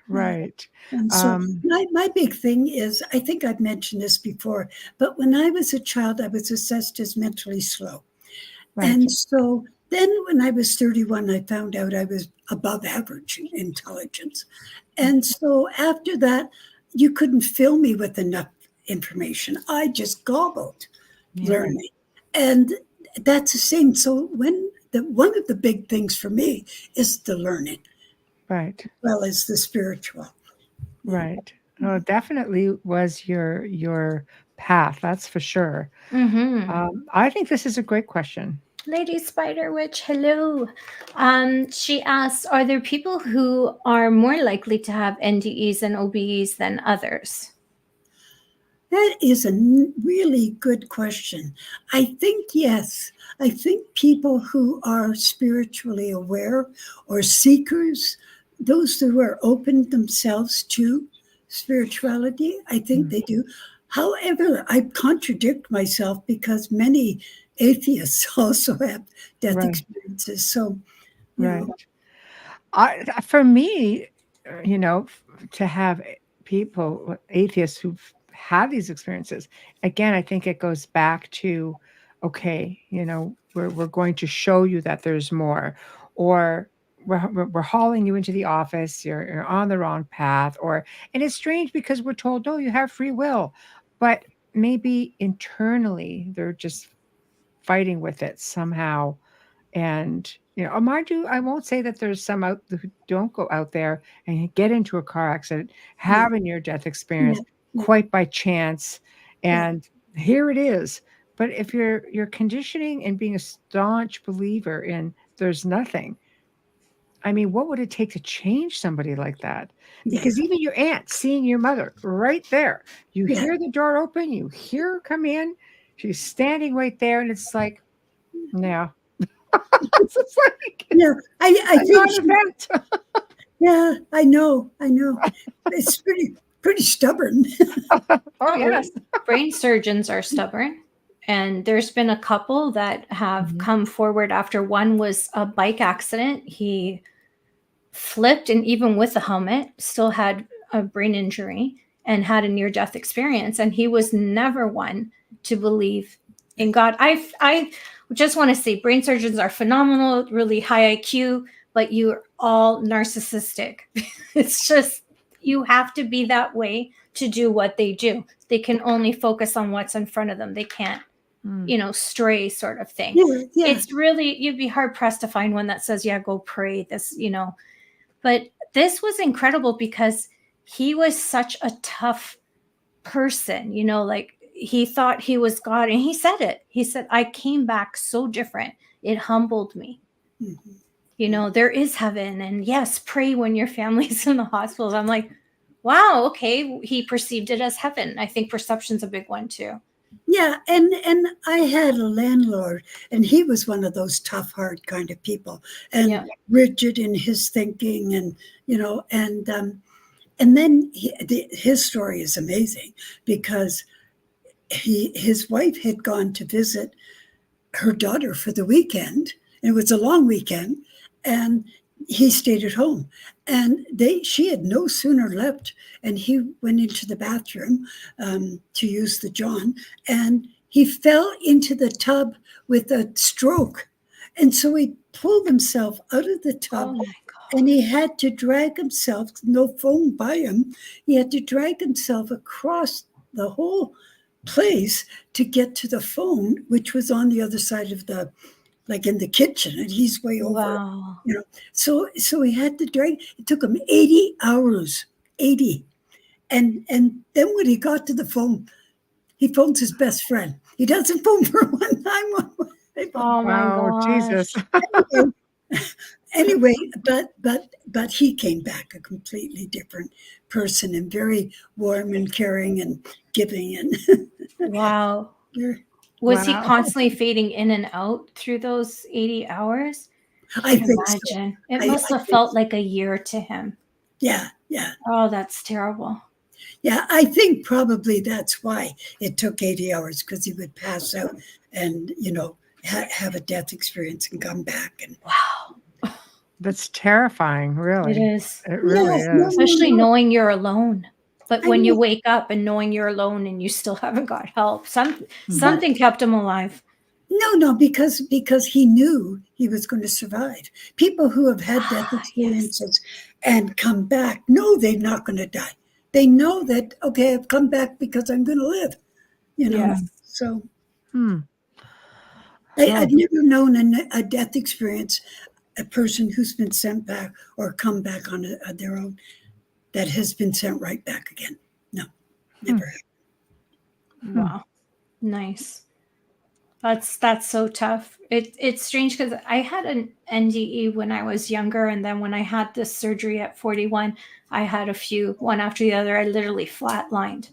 Right. And so my big thing is, I think I've mentioned this before, but when I was a child, I was assessed as mentally slow. Right. And so then when I was 31, I found out I was above average intelligence. And so after that, you couldn't fill me with enough information. I just gobbled learning. And that's the same. So one of the big things for me is the learning. Right. As well as the spiritual. Right. Oh, definitely was your path. That's for sure. I think this is a great question. Lady Spider Witch, hello. She asks, are there people who are more likely to have NDEs and OBEs than others? That is a really good question. I think yes. I think people who are spiritually aware or seekers, those who are open themselves to spirituality, I think they do. However, I contradict myself because many atheists also have death experiences. So, for me, to have people, atheists who've had these experiences, again, I think it goes back to, okay, we're going to show you that there's more, or we're hauling you into the office. You're on the wrong path, and it's strange because we're told, no, you have free will, but maybe internally they're just fighting with it somehow. And, mind you, I won't say that there's some out who don't go out there and get into a car accident, Yeah. have a near-death experience Yeah. quite by chance, Yeah. and here it is. But if you're conditioning and being a staunch believer in there's nothing, I mean, what would it take to change somebody like that? Yeah. Because even your aunt seeing your mother right there, you Yeah. hear the door open, you hear her come in, she's standing right there, and it's like, no. It's just like Yeah, I a think non-event. yeah, I know. It's pretty stubborn. Oh, yes. Brain surgeons are stubborn. And there's been a couple that have come forward after. One was a bike accident. He flipped, and even with the helmet, still had a brain injury and had a near-death experience. And he was never one to believe in God. I just want to say brain surgeons are phenomenal, really high IQ, but you're all narcissistic. It's just, you have to be that way to do what they do. They can only focus on what's in front of them. They can't, stray sort of thing. Yeah. It's really, you'd be hard pressed to find one that says, yeah, go pray this, But this was incredible because he was such a tough person, like he thought he was God, and he said it. He said, I came back so different. It humbled me. There is heaven, and yes, pray when your family's in the hospitals. I'm like, wow, okay. He perceived it as heaven. I think perception's a big one too. Yeah, and I had a landlord, and he was one of those tough, hard kind of people, and rigid in his thinking, and and then his story is amazing because his wife had gone to visit her daughter for the weekend, and it was a long weekend, and he stayed at home, and she had no sooner left, and he went into the bathroom to use the John, and he fell into the tub with a stroke, and so he pulled himself out of the tub. And he had to drag himself, no phone by him, he had to drag himself across the whole place to get to the phone, which was on the other side of like in the kitchen, and he's way over. Wow. So he had to drag. It took him 80 hours, 80. And then when he got to the phone, he phones his best friend. He doesn't phone for 911. Oh my gosh. Jesus. Anyway, but he came back a completely different person, and very warm and caring and giving. And wow. Was he constantly fading in and out through those 80 hours? I think imagine. So. It must have felt like a year to him. Yeah. Oh, that's terrible. Yeah, I think probably that's why it took 80 hours, because he would pass out and, have a death experience and come back. And wow. That's terrifying, really. It is. It really is. Especially knowing you're alone. But when you wake up and knowing you're alone and you still haven't got help, something kept him alive. No, because he knew he was going to survive. People who have had death experiences and come back know they're not going to die. They know that, okay, I've come back because I'm going to live, So I've never known a death experience, a person who's been sent back or come back on their own, that has been sent right back again. No, never. Wow. Nice. That's so tough. It's strange because I had an NDE when I was younger, and then when I had this surgery at 41, I had a few, one after the other. I literally flatlined.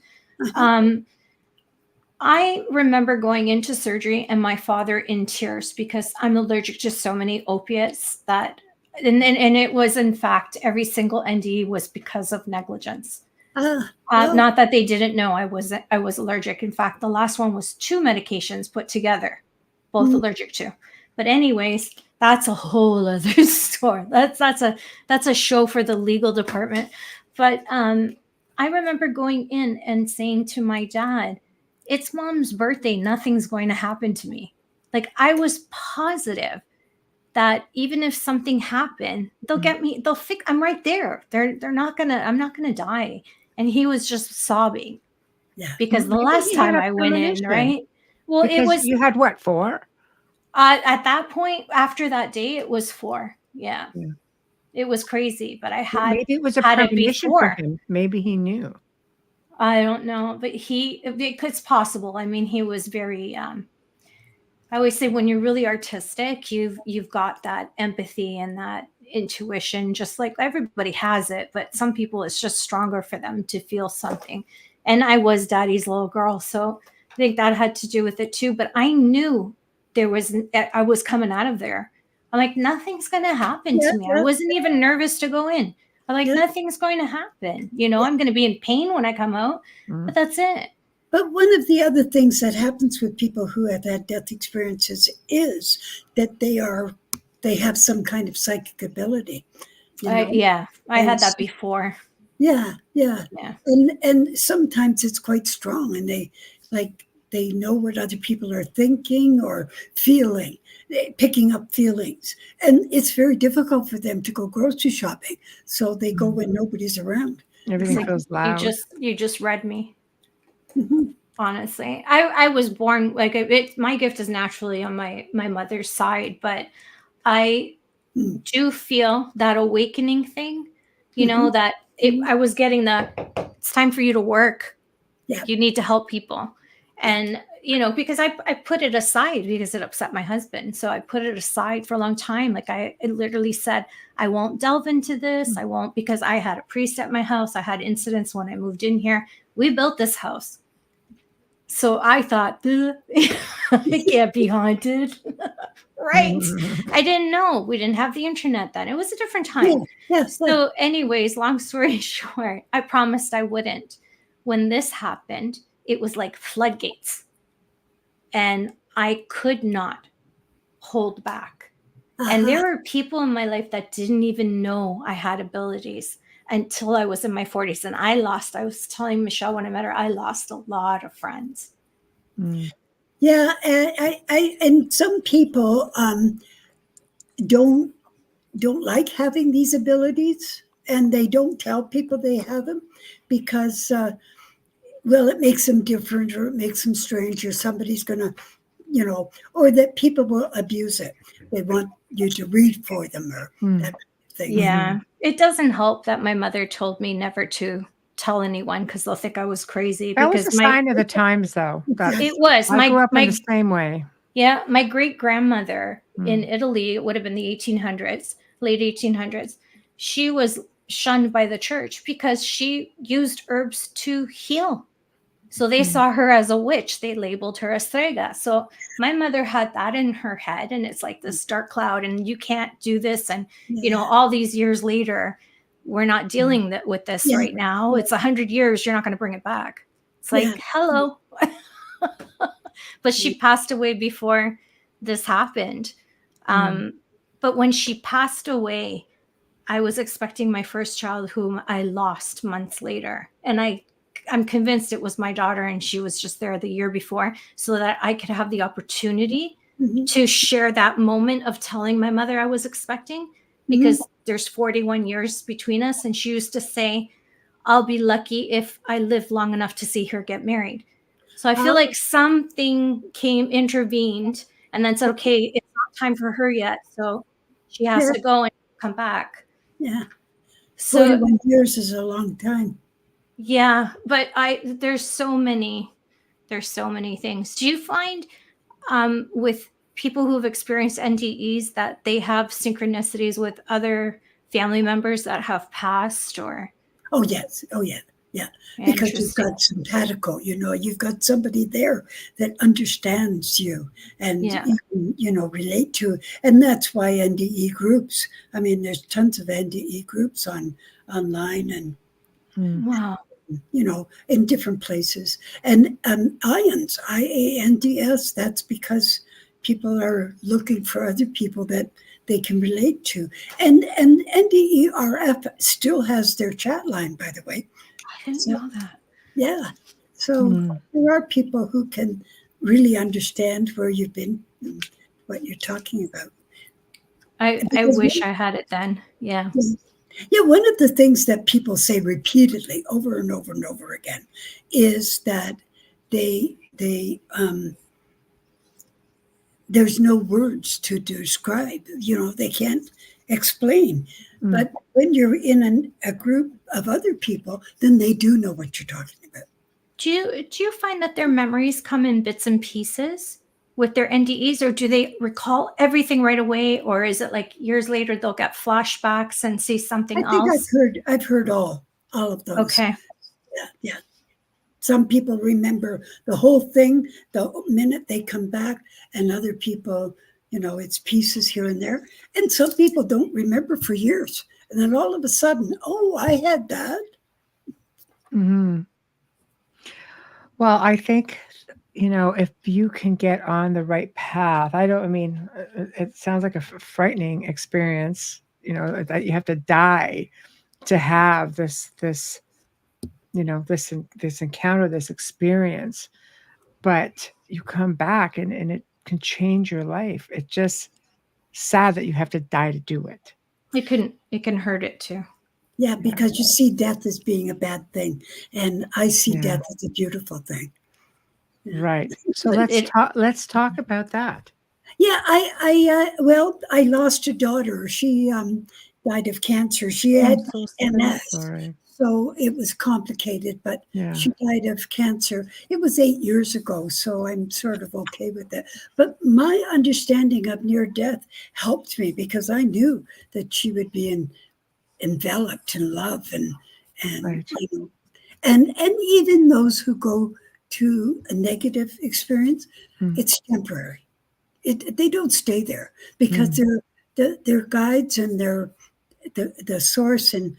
I remember going into surgery and my father in tears because I'm allergic to so many opiates and it was, in fact, every single NDE was because of negligence. Not that they didn't know I was allergic. In fact, the last one was 2 medications put together, both allergic to. But anyways, that's a whole other story. That's a show for the legal department. But I remember going in and saying to my dad, it's Mom's birthday. Nothing's going to happen to me. Like, I was positive that even if something happened, they'll get me, I'm right there. I'm not gonna die. And he was just sobbing. Yeah. Because the last time I went in, right? Well, because it was, you had what, 4? At that point, after that day, it was 4. Yeah. It was crazy, but I had, maybe it was a premonition for him. Maybe he knew. I don't know, but it's possible. I mean, he was very, I always say when you're really artistic, you've got that empathy and that intuition, just like everybody has it, but some people it's just stronger for them to feel something. And I was daddy's little girl, so I think that had to do with it too. But I knew I was coming out of there. I'm like, nothing's going to happen to me. I wasn't even nervous to go in. I'm like, nothing's going to happen. I'm going to be in pain when I come out, but that's it. But one of the other things that happens with people who have had death experiences is that they have some kind of psychic ability. I had that before. Yeah. And sometimes it's quite strong, and they know what other people are thinking or feeling, picking up feelings. And it's very difficult for them to go grocery shopping. So they go when nobody's around. Everything feels loud. You just read me. Honestly, I was born like my gift is naturally on my mother's side, but I do feel that awakening thing, that I was getting it's time for you to work. Yeah. You need to help people. And, because I put it aside because it upset my husband. So I put it aside for a long time. Like I literally said, I won't delve into this. I won't, because I had a priest at my house. I had incidents when I moved in here. We built this house. So I thought, it can't be haunted. Right. I didn't know. We didn't have the internet then. It was a different time. So anyways, long story short, I promised I wouldn't. When this happened, it was like floodgates. And I could not hold back. And there were people in my life that didn't even know I had abilities until I was in my 40s. And I was telling Michelle when I met her, I lost a lot of friends. Yeah. And some people don't like having these abilities, and they don't tell people they have them because, it makes them different, or it makes them strange, or somebody's going to, or that people will abuse it. They want you to read for them or that thing. Yeah. It doesn't help that my mother told me never to tell anyone because they'll think I was crazy. That was a sign of the times, though. It was. I grew up in the same way. Yeah. My great-grandmother in Italy, it would have been the 1800s, late 1800s. She was shunned by the church because she used herbs to heal. So they saw her as a witch. They labeled her a strega. So my mother had that in her head, and it's like this dark cloud, and you can't do this. And, all these years later, we're not dealing with this right now. It's 100 years. You're not going to bring it back. It's like, hello. But she passed away before this happened. But when she passed away, I was expecting my first child, whom I lost months later. And I'm convinced it was my daughter, and she was just there the year before, so that I could have the opportunity to share that moment of telling my mother I was expecting, because there's 41 years between us. And she used to say, I'll be lucky if I live long enough to see her get married. So I feel like something intervened and then said, okay, it's not time for her yet. So she has to go and come back. Yeah. So 41 years is a long time. Yeah, but there's so many things. Do you find with people who have experienced NDEs that they have synchronicities with other family members that have passed, or? Oh, yes. Yeah. Because you've got simpatico, you've got somebody there that understands you and, relate to. And that's why NDE groups, I mean, there's tons of NDE groups online and, wow. In different places. And IANDS, IANDS, that's because people are looking for other people that they can relate to. And NDERF still has their chat line, by the way. I didn't know that. Yeah. So there are people who can really understand where you've been and what you're talking about. I wish I had it then. Yeah. Yeah, one of the things that people say repeatedly over and over and over again is that there's no words to describe. They can't explain. Mm. But when you're in a group of other people, then they do know what you're talking about. Do you find that their memories come in bits and pieces with their NDEs, or do they recall everything right away, or is it like years later they'll get flashbacks and see something I think else? I've heard all of those. Okay. Yeah. Some people remember the whole thing the minute they come back, and other people, it's pieces here and there. And some people don't remember for years. And then all of a sudden, oh, I had that. Mm-hmm. Well, I think, if you can get on the right path, it sounds like a frightening experience, that you have to die to have this encounter, this experience, but you come back and it can change your life. It's just sad that you have to die to do it. It can hurt it too. Yeah, because you see death as being a bad thing, and I see death as a beautiful thing. Right. So let's talk about that. Yeah, I lost a daughter. She died of cancer. She had MS, so it was complicated, but she died of cancer. It was 8 years ago, so I'm sort of okay with that. But my understanding of near death helped me, because I knew that she would be enveloped in love and and even those who go to a negative experience, it's temporary. They don't stay there, because they're guides, and they're the source, and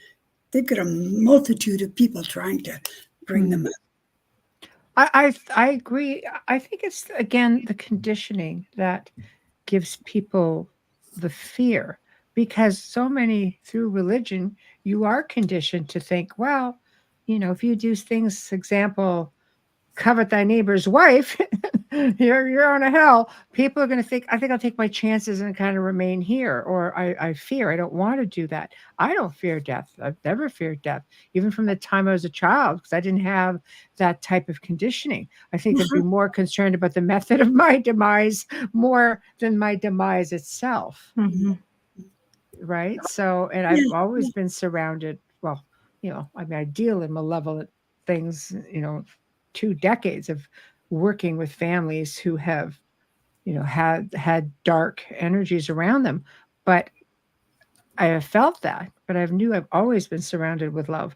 they've got a multitude of people trying to bring them up. I agree. I think it's, again, the conditioning that gives people the fear, because so many, through religion, you are conditioned to think, well, if you do things, example, covet thy neighbor's wife, you're on a hell. People are going to think, I think I'll take my chances and kind of remain here, or I don't want to do that. I don't fear death. I've never feared death, even from the time I was a child, because I didn't have that type of conditioning. I think I'd be more concerned about the method of my demise more than my demise itself. Mm-hmm. Right. So, and I've always been surrounded, I deal in malevolent things, 2 decades of working with families who have, had dark energies around them. But I have felt that, but I've always been surrounded with love.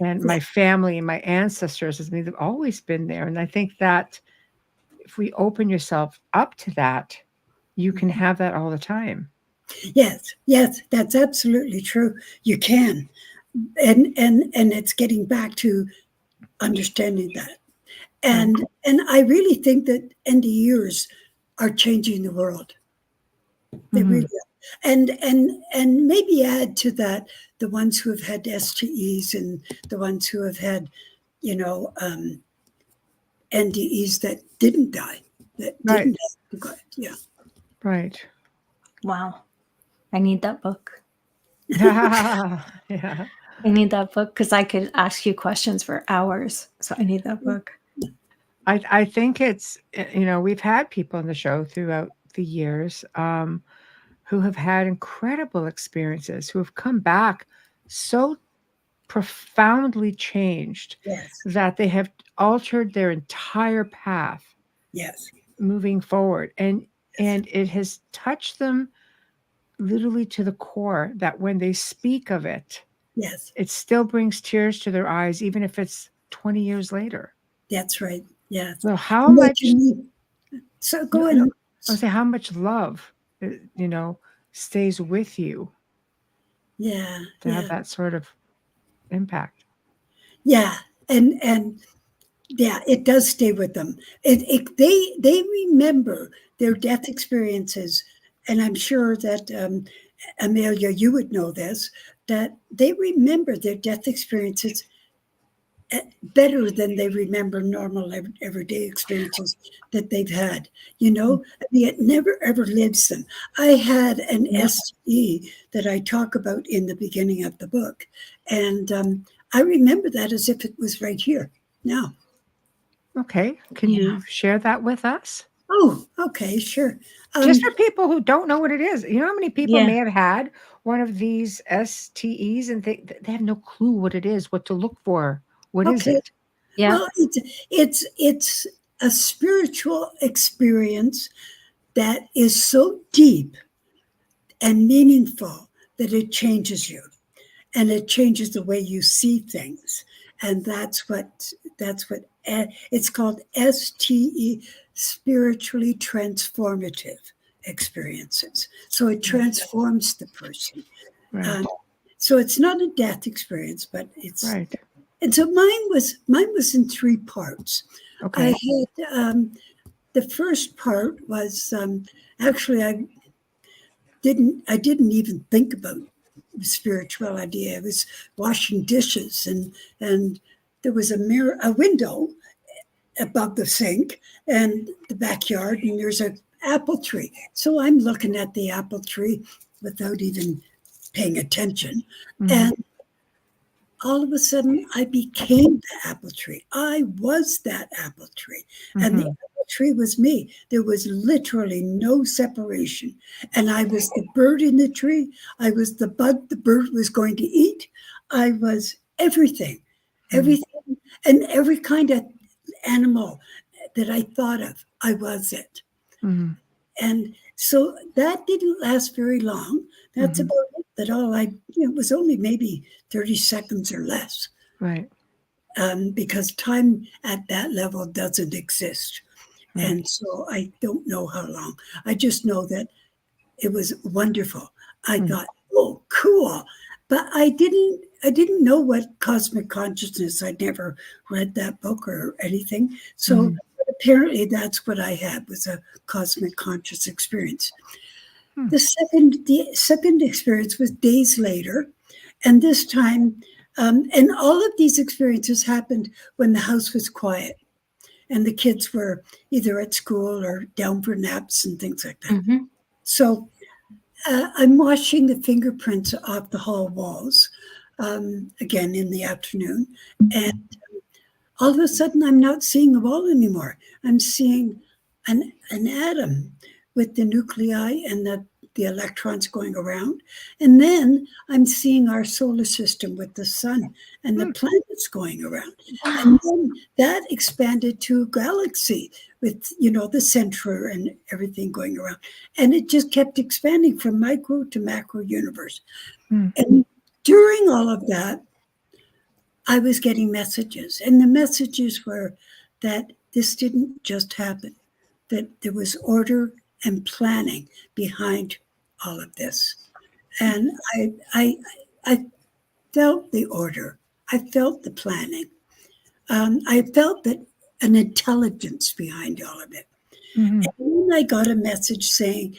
And my family and my ancestors, they've always been there. And I think that if we open yourself up to that, you can have that all the time. Yes, that's absolutely true. You can. And it's getting back to understanding that. And I really think that NDEs are changing the world. They really are. And maybe add to that the ones who have had STEs, and the ones who have had, NDEs that didn't die, that didn't have to go. Yeah. Right. Wow. I need that book. Yeah. I need that book, because I could ask you questions for hours. So I need that book. I think it's, we've had people on the show throughout the years who have had incredible experiences, who have come back so profoundly changed that they have altered their entire path moving forward. And it has touched them literally to the core, that when they speak of it, it still brings tears to their eyes, even if it's 20 years later. That's right. Yeah. So how much? So go ahead. I say, how much love, stays with you. Yeah. To have that sort of impact. Yeah, and yeah, it does stay with them. They remember their death experiences, and I'm sure that Amelia, you would know this, that they remember their death experiences better than they remember normal everyday experiences that they've had. You know, I mean, it never ever lives them. I had an STE that I talk about in the beginning of the book, and I remember that as if it was right here now. Okay. Can you share that with us? Oh, okay, sure. Just for people who don't know what it is. You know how many people Yeah. may have had one of these STEs and they have no clue what it is, what to look for. What is Okay. it? Yeah. Well, it's a spiritual experience that is so deep and meaningful that it changes you, and it changes the way you see things. And that's what it's called, STE, spiritually transformative experiences. So it transforms the person. Right. So it's not a death experience, but it's Right. And so mine was in three parts. Okay. I had the first part was actually I didn't even think about spirituality. I was washing dishes, and there was a window above the sink and the backyard, and there's a apple tree. So I'm looking at the apple tree without even paying attention, and all of a sudden I became the apple tree. I was that apple tree. And the apple tree was me. There was literally no separation. And I was the bird in the tree. I was the bug the bird was going to eat. I was everything, everything, and every kind of animal that I thought of, I was it. And so that didn't last very long. That's about it. It was only maybe 30 seconds or less. Right. Because time at that level doesn't exist. Right. And so I don't know how long. I just know that it was wonderful. I thought, oh, cool. But I didn't know what cosmic consciousness. I'd never read that book or anything. So apparently that's what I had, was a cosmic conscious experience. The second experience was days later. And this time, and all of these experiences happened when the house was quiet and the kids were either at school or down for naps and things like that. So I'm washing the fingerprints off the hall walls again in the afternoon. And all of a sudden, I'm not seeing the wall anymore. I'm seeing an atom with the nuclei and the electrons going around. And then I'm seeing our solar system with the sun and the planets going around. And then that expanded to a galaxy with, the center and everything going around. And it just kept expanding from micro to macro universe. And during all of that, I was getting messages. And the messages were that this didn't just happen, that there was order and planning behind all of this. And I felt the order. I felt the planning. I felt that an intelligence behind all of it. And then I got a message saying,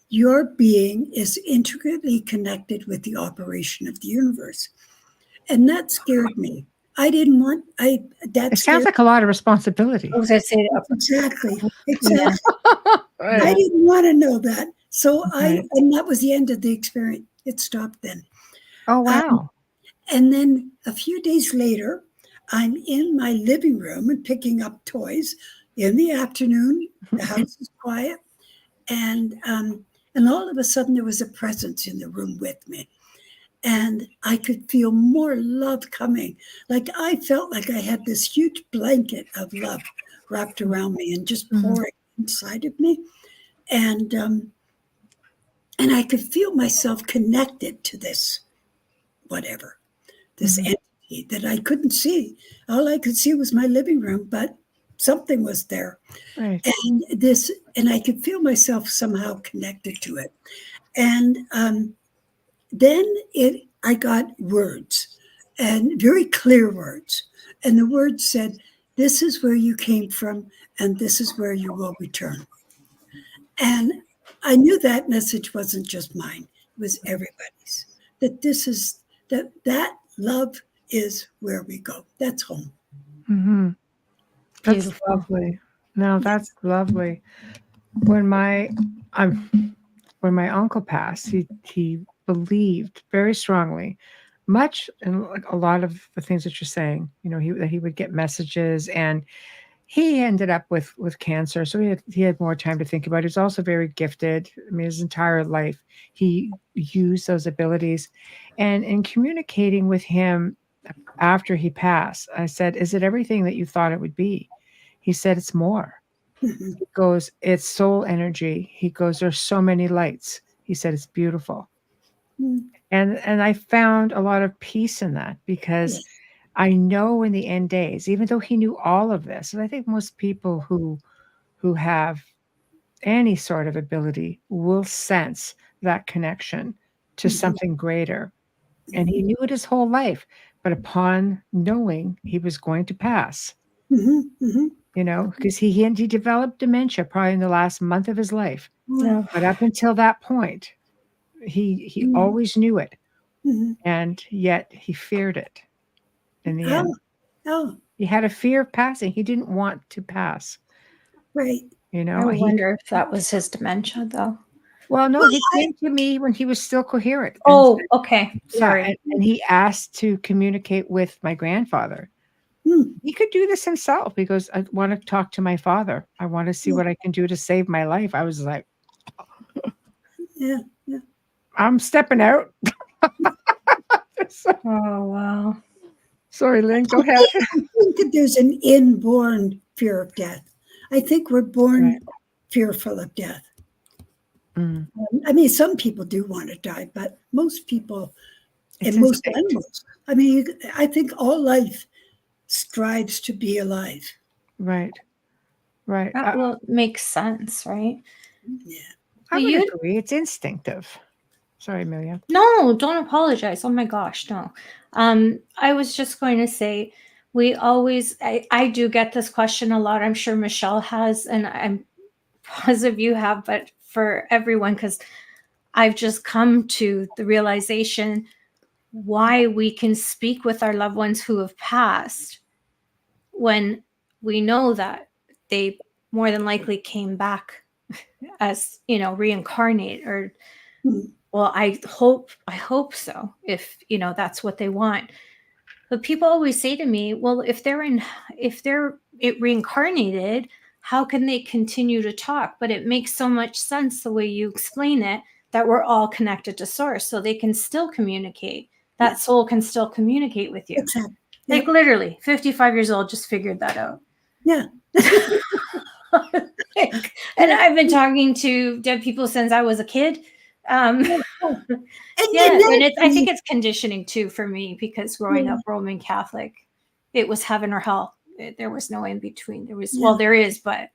your being is intricately connected with the operation of the universe. And that scared me. I didn't want, It sounds like a lot of responsibility. I was going to say Exactly. Yeah. I didn't want to know that. So and that was the end of the experience. It stopped then. Oh, wow. And then a few days later, I'm in my living room and picking up toys in the afternoon. The house is quiet. And all of a sudden there was a presence in the room with me. And I could feel more love coming. Like I felt like I had this huge blanket of love wrapped around me and just pouring inside of me. And I could feel myself connected to this whatever, this entity that I couldn't see. All I could see was my living room, but something was there. Right. And I could feel myself somehow connected to it. And then I got words, and very clear words. And the words said, this is where you came from, and this is where you will return. And I knew that message wasn't just mine, it was everybody's. That that love is where we go. That's home. Mm-hmm. That's Beautiful. lovely. No, that's lovely. When my uncle passed, he believed very strongly, much in like a lot of the things that you're saying. You know, that he would get messages, and he ended up with cancer, so he had more time to think about it. He was also very gifted. I mean, his entire life he used those abilities, and in communicating with him after he passed, I said, "Is it everything that you thought it would be?" He said, "It's more." Mhm. He goes, "It's soul energy." He goes, "There's so many lights." He said, "It's beautiful." Mm. And I found a lot of peace in that, because Yes. I know in the end days, even though he knew all of this, and I think most people who have any sort of ability will sense that connection to Mhm. something greater. And he knew it his whole life, but upon knowing he was going to pass, Mhm. Mhm. you know, because he developed dementia probably in the last month of his life. Yeah. But up until that point, he Mhm. always knew it, Mhm. and yet he feared it in the end. Oh, oh, He had a fear of passing. He didn't want to pass, right. you I know. wonder if that was his dementia, though. Well, no, Well, he came to me when he was still coherent, and Oh, okay. yeah, Sorry. and he asked to communicate with my grandfather. Mm, He could do this himself. He goes, "I want to talk to my father. I want to see yeah, what I can do to save my life." I was like, yeah, yeah. "I'm stepping out." Oh, wow. Sorry, Lynn, go ahead. I think that there's an inborn fear of death. I think we're born Right. fearful of death. Mm. I mean, some people do want to die, but most people It's and most instinct. animals. I mean, I think all life strives to be alive. Right. Right. That will make sense, right? Yeah. I Well, would you agree. It's instinctive. Sorry, Amelia. no, don't apologize. Oh my gosh, no. I was just going to say we always I do get this question a lot. I'm sure Michelle has, and I'm positive you have, but for everyone, because I've just come to the realization why we can speak with our loved ones who have passed when we know that they more than likely came back as, reincarnate, or Mm, well, I hope so, if that's what they want. But people always say to me, well, if they're it reincarnated, how can they continue to talk? But it makes so much sense the way you explain it, that we're all connected to source, so they can still communicate. yeah, That soul can still communicate with you. exactly. Like Yep. literally 55 years old, just figured that out. Yeah. And I've been talking to dead people since I was a kid. Yeah. Yeah, and I think Actually, it's conditioning too for me, because growing yeah, up Roman Catholic, it was heaven or hell. There was no in between. yeah, There is, but I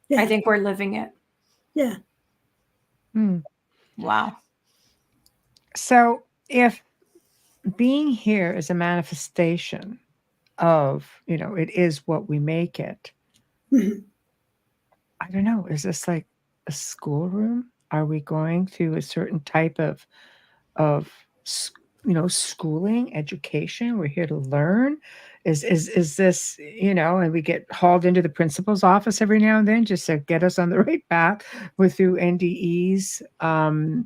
yeah, think we're living it. yeah. Mm. Wow. So if being here is a manifestation of, it is what we make it. Mhm. I don't know. Is this like a schoolroom? Are we going through a certain type of schooling, education? We're here to learn. Is this, and we get hauled into the principal's office every now and then just to get us on the right path with through NDEs. Hmm.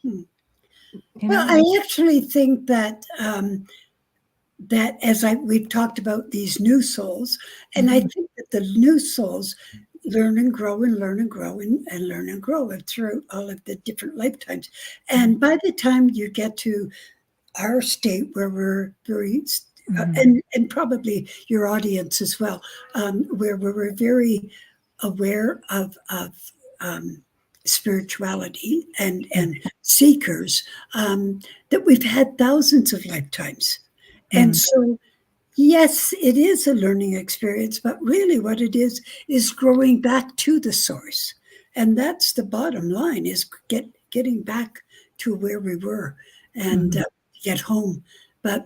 You Well, know, I actually think that that as we've talked about these new souls, and I Mhm. think that the new souls learn and grow and learn and grow and learn and grow throughout all of the different lifetimes. And by the time you get to our state where we're very Mhm. and probably your audience as well, where we're very aware of spirituality and seekers, that we've had thousands of lifetimes. And Mhm. so, yes, it is a learning experience, but really what it is growing back to the source. And that's the bottom line, is getting back to where we were and Mhm. get home. But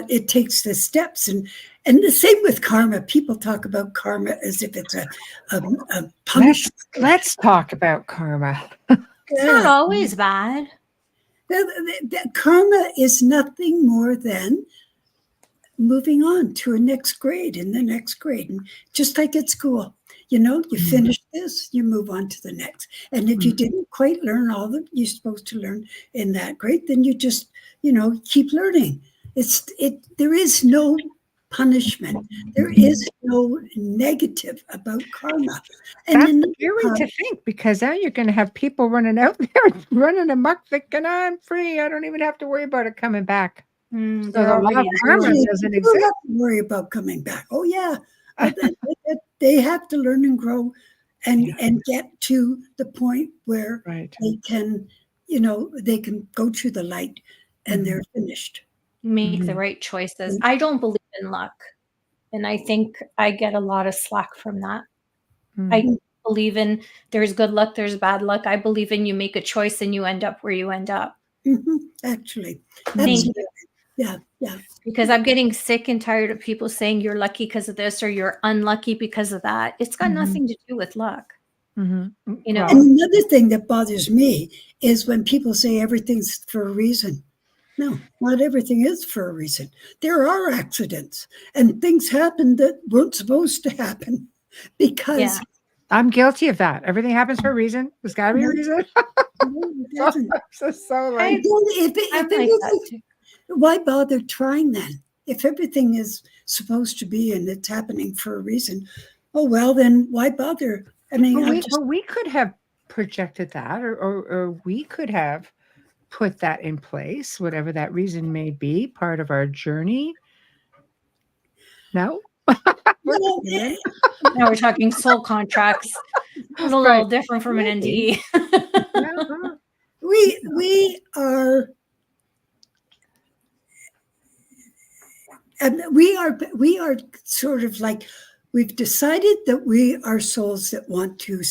it takes the steps, and the same with karma. People talk about karma as if it's a Let's punishment. let's talk about karma. It's not Yeah, always bad. Karma is nothing more than moving on to a next grade and the next grade. And just like at school, you finish this, you move on to the next. And if you didn't quite learn all that you're supposed to learn in that grade, then you just, keep learning. There is no punishment. There is no negative about karma. And that's scary to think, because now you're going to have people running out there, running amok, thinking, I'm free. I don't even have to worry about it coming back. So the law of karma doesn't exist. You don't have to worry about coming back. Oh, yeah. They have to learn and grow and get to the point where they can, they can go to the light and they're finished. Make the right choices. I don't believe in luck. And I think I get a lot of slack from that. I believe in there's good luck, there's bad luck. I believe in you make a choice and you end up where you end up. Actually. Thank you. Yeah. Because I'm getting sick and tired of people saying you're lucky because of this or you're unlucky because of that. It's got nothing to do with luck. And another thing that bothers me is when people say everything's for a reason. No, not everything is for a reason. There are accidents and things happen that weren't supposed to happen because I'm guilty of that. Everything happens for a reason. There's got to be a reason. Why bother trying then? If everything is supposed to be and it's happening for a reason, oh, well, then why bother? I mean, we could have projected that or we could have put that in place, whatever that reason may be, part of our journey. No? Now we're talking soul contracts. It's a little different from an NDE. We are sort of like, we've decided that we are souls that want to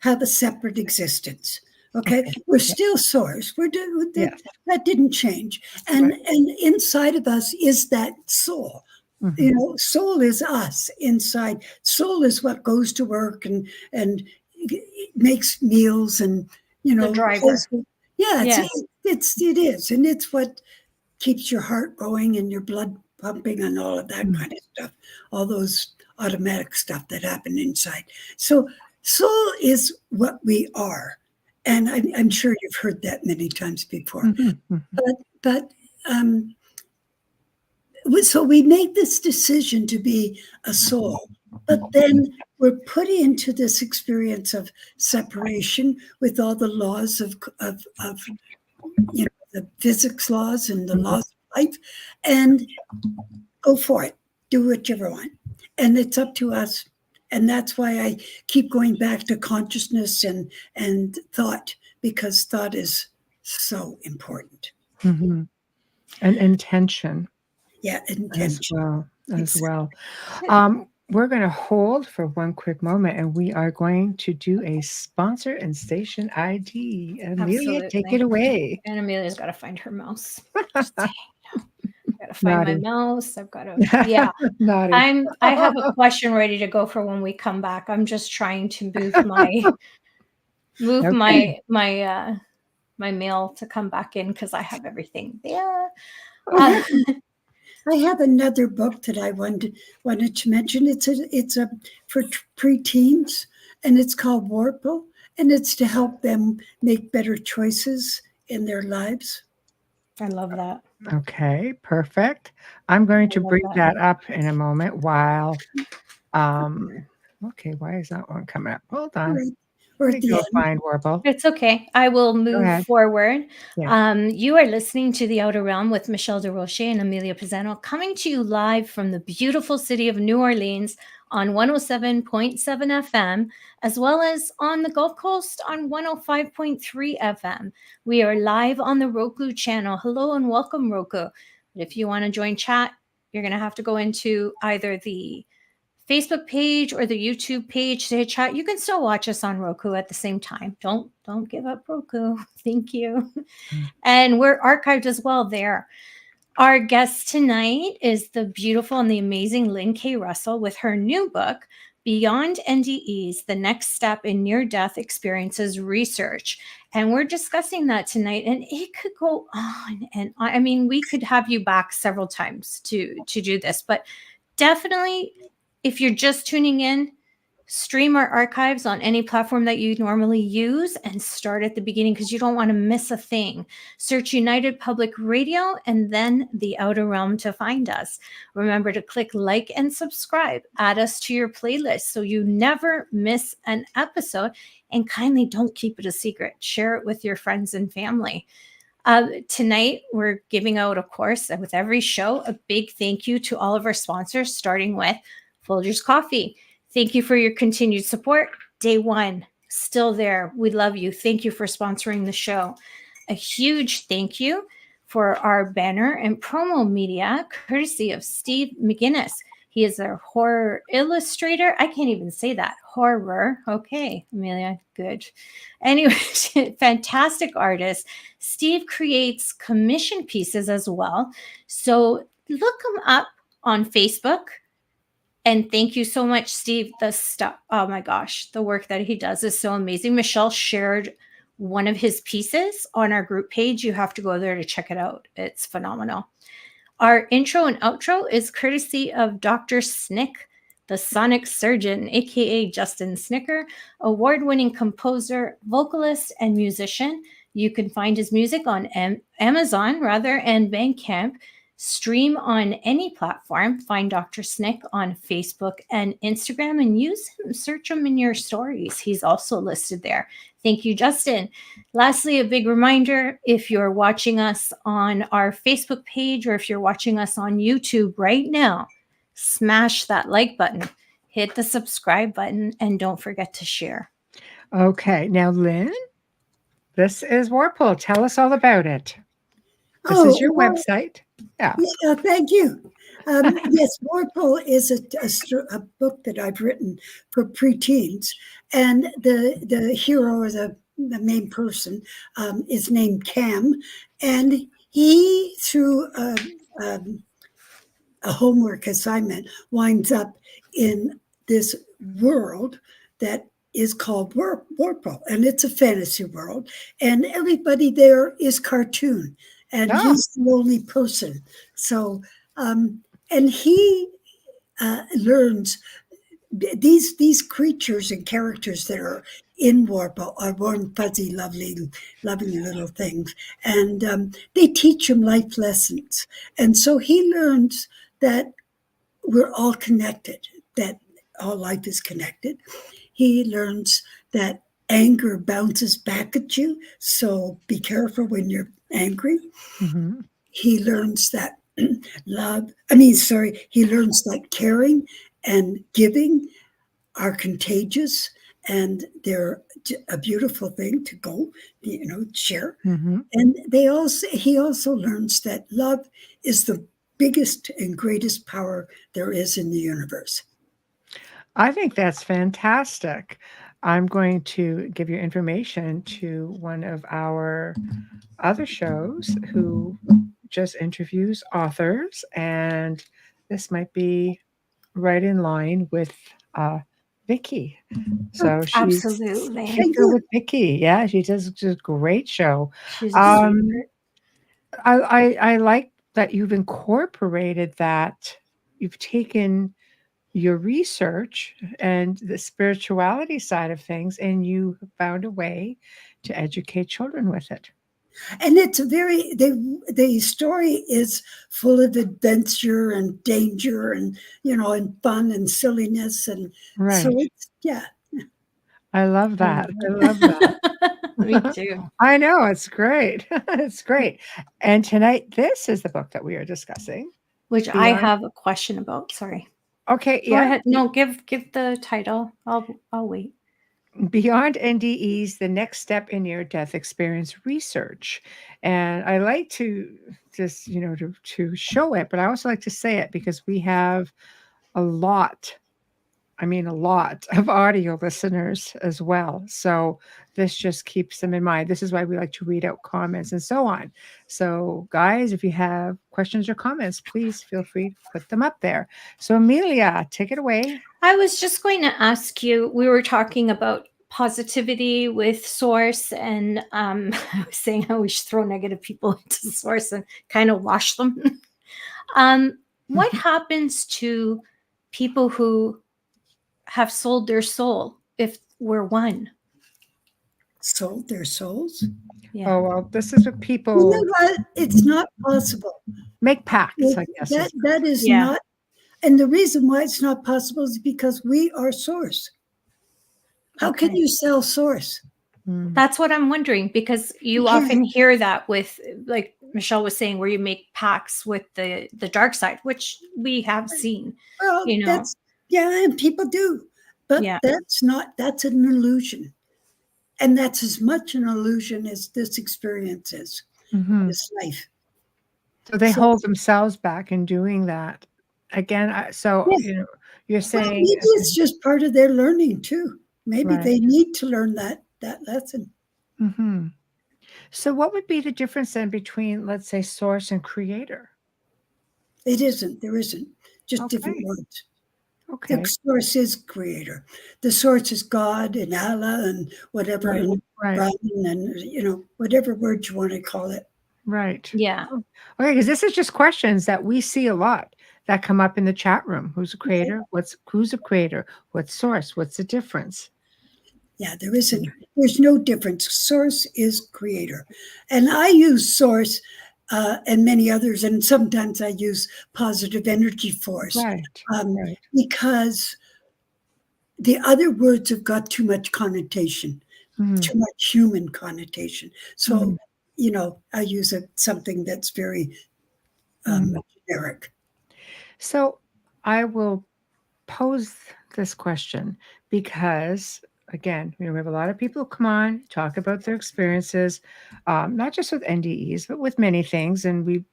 have a separate existence. Okay, we're still souls. That didn't change, and inside of us is that soul. Soul is us inside. Soul is what goes to work and makes meals and the driver. It is, and it's what keeps your heart going and your blood pumping and all of that kind of stuff. All those automatic stuff that happen inside. So soul is what we are. And I'm sure you've heard that many times before. So we make this decision to be a soul, but then we're put into this experience of separation with all the laws of the physics laws and the laws of life, and go for it. Do whatever you want. And it's up to us. And that's why I keep going back to consciousness and thought, because thought is so important. And intention. Yeah, intention. As well. We're going to hold for one quick moment, and we are going to do a sponsor and station ID. Amelia, take it away. And Amelia's got to find her mouse. Got to find my mouse. I've got to, I have a question ready to go for when we come back. I'm just trying to move my mail to come back in because I have everything there. I have another book that I wanted to mention. It's for preteens, and it's called Warple, and it's to help them make better choices in their lives. I love that. Okay, perfect. I'm going to bring that up in a moment while, okay, why is that one coming up? Hold on. Or at the end. Find Warble. It's okay. I will move forward. Yeah. You are listening to The Outer Realm with Michelle Desrochers and Amelia Pisano, coming to you live from the beautiful city of New Orleans on 107.7 FM, as well as on the Gulf Coast on 105.3 FM. We are live on the Roku channel. Hello and welcome, Roku. But if you want to join chat, you're going to have to go into either the Facebook page or the YouTube page to hit chat. You can still watch us on Roku at the same time. Don't give up Roku. Thank you. And we're archived as well there. Our guest tonight is the beautiful and the amazing Lynn K Russell with her new book, Beyond NDEs, the next step in near-death experiences research. And we're discussing that tonight, and it could go on and on. I mean, we could have you back several times to do this, but definitely, if you're just tuning in, stream our archives on any platform that you normally use and start at the beginning because you don't want to miss a thing. Search United Public Radio and then The Outer Realm to find us. Remember to click like and subscribe. Add us to your playlist so you never miss an episode. And kindly don't keep it a secret. Share it with your friends and family. Tonight, we're giving out, of course, with every show, a big thank you to all of our sponsors, starting with Folgers Coffee. Thank you for your continued support. Day one, still there. We love you. Thank you for sponsoring the show. A huge thank you for our banner and promo media, courtesy of Steve McGinnis. He is a horror illustrator. I can't even say that. Horror. Okay, Amelia, good. Anyway, fantastic artist. Steve creates commission pieces as well. So look him up on Facebook. And thank you so much, Steve. The stuff, oh my gosh, the work that he does is so amazing. Michelle shared one of his pieces on our group page. You have to go there to check it out. It's phenomenal. Our intro and outro is courtesy of Dr. Snick, the sonic surgeon, aka Justin Snicker, award-winning composer, vocalist, and musician. You can find his music on Amazon, and Bandcamp. Stream on any platform. Find Dr. Snick on Facebook and Instagram and use him, search him in your stories. He's also listed there. Thank you, Justin. Lastly, a big reminder, if you're watching us on our Facebook page or if you're watching us on YouTube right now, smash that like button, hit the subscribe button, and don't forget to share. Okay. Now, Lynn, this is Warpole. Tell us all about it. This is your website. Yeah. Thank you. Yes, Warpole is a book that I've written for preteens, and the hero, or the main person, is named Cam, and he, through a homework assignment, winds up in this world that is called Warpole, and it's a fantasy world, and everybody there is cartoon. And he's the only person. So, and he learns these creatures and characters that are in Warpole are warm, fuzzy, lovely little things. And they teach him life lessons. And so he learns that we're all connected, that all life is connected. He learns that anger bounces back at you. So be careful when you're angry. Mm-hmm. He learns that he learns that caring and giving are contagious, and they're a beautiful thing to go, share. Mm-hmm. And he also learns that love is the biggest and greatest power there is in the universe. I think that's fantastic. I'm going to give your information to one of our other shows who just interviews authors, and this might be right in line with Vicky. So she's absolutely with Vicky. Yeah, she does a great show. She's I like that you've incorporated that. You've taken your research and the spirituality side of things, and you found a way to educate children with it. And it's the story is full of adventure and danger and, and fun and silliness. And so I love that. I love that. Me too. I know. It's great. It's great. And tonight, this is the book that we are discussing. Which I have a question about. Sorry. Okay. Go ahead. No, give the title. I'll wait. Beyond NDEs, the next step in near-death experience research. And I like to just, to show it, but I also like to say it because we have a lot a lot of audio listeners as well. So this just keeps them in mind. This is why we like to read out comments and so on. So guys, if you have questions or comments, please feel free to put them up there. So Amelia, take it away. I was just going to ask you, we were talking about positivity with source, and I was saying how we should throw negative people into source and kind of wash them. What happens to people who have sold their soul if we're one? Sold their souls? Yeah. Oh, well, this is what people... You know what? It's not possible. Make pacts, I guess. That is not... And the reason why it's not possible is because we are source. How can you sell source? That's what I'm wondering, because you often hear that with, like Michelle was saying, where you make pacts with the dark side, which we have seen. Well, and people do. But that's an illusion. And that's as much an illusion as this experience is, this life. So they hold themselves back in doing that. Again, you're saying... Well, maybe it's just part of their learning too. Maybe they need to learn that lesson. So what would be the difference then between, let's say, source and creator? It isn't. There isn't. Just different words. Okay. The source is creator. The source is God and Allah and whatever, and Brahman and, whatever word you want to call it. Right. Yeah. Okay, because this is just questions that we see a lot that come up in the chat room. Who's a creator? Who's a creator? What's source? What's the difference? Yeah, there's no difference. Source is creator. And I use source and many others, and sometimes I use positive energy force. Because the other words have got too much connotation, too much human connotation. So, I use something that's very generic. So I will pose this question because, again, we have a lot of people who come on, talk about their experiences, not just with NDEs, but with many things. And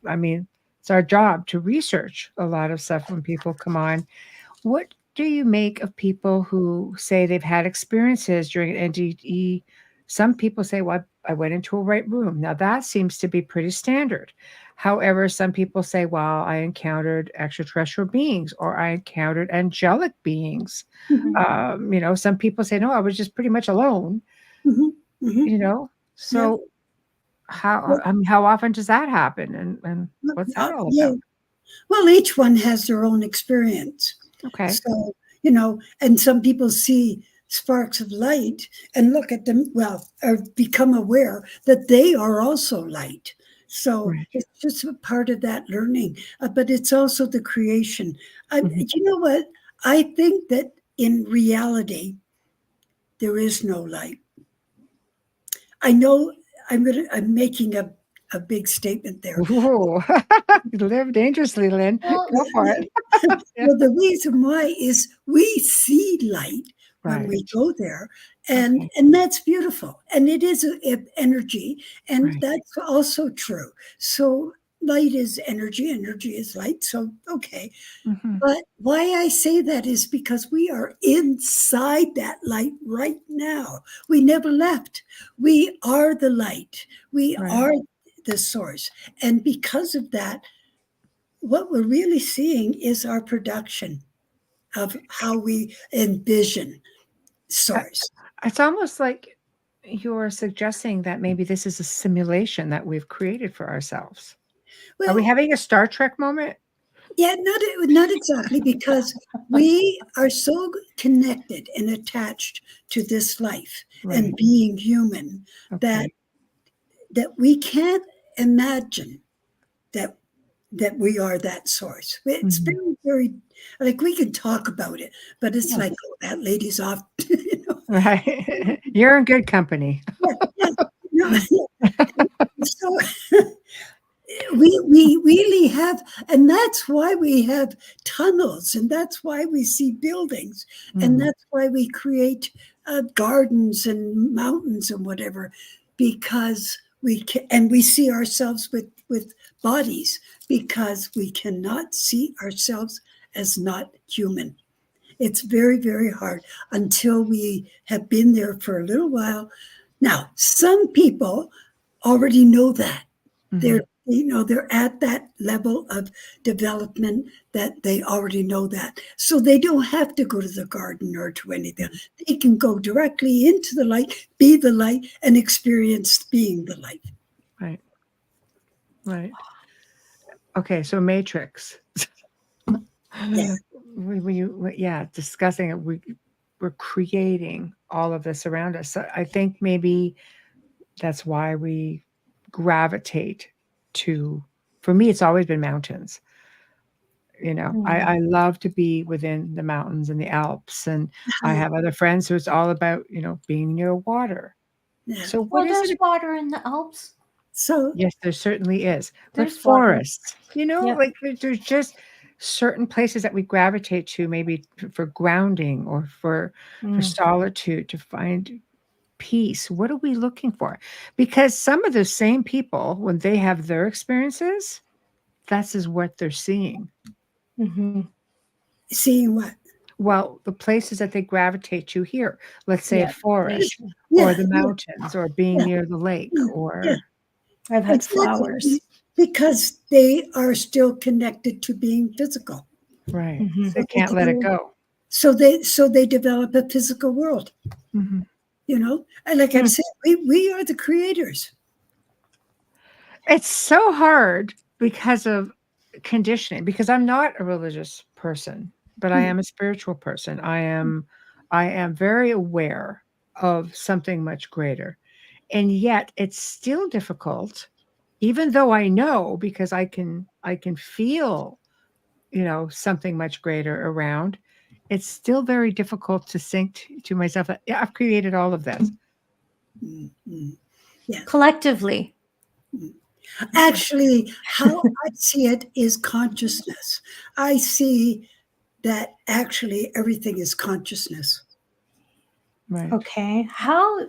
it's our job to research a lot of stuff when people come on. What do you make of people who say they've had experiences during an NDE? Some people say, well, I went into a right room. Now that seems to be pretty standard. However, some people say, well, I encountered extraterrestrial beings or I encountered angelic beings. Some people say, no, I was just pretty much alone. So how often does that happen? And what's that all about? Well, each one has their own experience. Okay. So, and some people see sparks of light and look at them, or become aware that they are also light. So it's just a part of that learning, but it's also the creation. You know what? I think that in reality, there is no light. I know I'm making a big statement there. Whoa. You live dangerously, Lynn. Go for it. Well, the reason why is we see light when we go there, and that's beautiful, and it is an energy, and that's also true. So light is energy is light. So but why I say that is because we are inside that light right now. We never left. We are the light. We are the source, and because of that, what we're really seeing is our production of how we envision source. It's almost like you're suggesting that maybe this is a simulation that we've created for ourselves. Well, are we having a Star Trek moment? Yeah, not exactly, because we are so connected and attached to this life and being human that we can't imagine that we are that source. It's very, very, like, we can talk about it, but it's like, oh, that lady's off. Right. You're in good company. So we really have, and that's why we have tunnels, and that's why we see buildings, and that's why we create gardens and mountains and whatever, because we see ourselves with bodies, because we cannot see ourselves as not human. It's very, very hard until we have been there for a little while. Now, some people already know that. They're at that level of development that they already know that. So they don't have to go to the garden or to anything. They can go directly into the light, be the light, and experience being the light. Right. Right. Okay, so Matrix. Yeah. Discussing it, we're creating all of this around us. So I think maybe that's why we gravitate to, for me, it's always been mountains. I love to be within the mountains and the Alps, and I have other friends who it's all about, being near water. Yeah. So well, there's water in the Alps. So yes, there certainly is. There's But forests, Yep. like there's just certain places that we gravitate to, maybe for grounding or for solitude, to find peace. What are we looking for? Because some of the same people, when they have their experiences, that's is what they're seeing. seeing what? Well, the places that they gravitate to here, let's say a forest or the mountains or being near the lake or I've had flowers. Because they are still connected to being physical. Right. They can't let it go. So they develop a physical world. And like I'm saying, we are the creators. It's so hard because of conditioning, because I'm not a religious person, but I am a spiritual person. I am very aware of something much greater. And yet it's still difficult, even though I know, because I can feel, something much greater around. It's still very difficult to think to myself that I've created all of this. Yeah. Collectively. Actually, how I see it is consciousness. I see that actually everything is consciousness. Right. Okay. How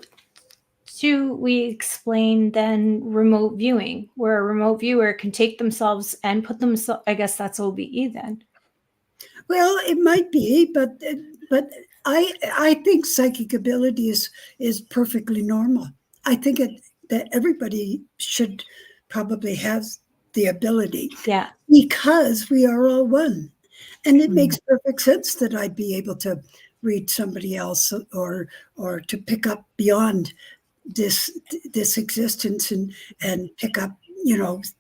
do we explain then remote viewing, where a remote viewer can take themselves and put themselves, I guess that's OBE then? Well, it might be, but I think psychic ability is perfectly normal. I think that everybody should probably have the ability. Yeah. Because we are all one. And it makes perfect sense that I'd be able to read somebody else or to pick up beyond this existence and pick up,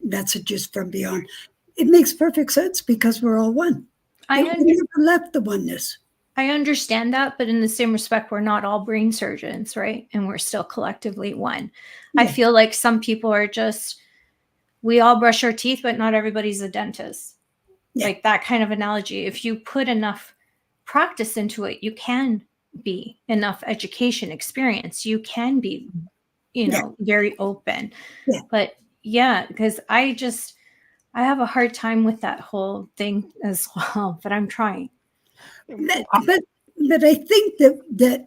messages from beyond. It makes perfect sense because we're all one. We never left the oneness. I understand that, but in the same respect, we're not all brain surgeons, right? And we're still collectively one. Yeah. I feel like some people are just, we all brush our teeth, but not everybody's a dentist. Yeah. Like that kind of analogy. If you put enough practice into it, you can be enough education, experience. You can be, very open. Yeah. But because I have a hard time with that whole thing as well, but I'm trying. But I think that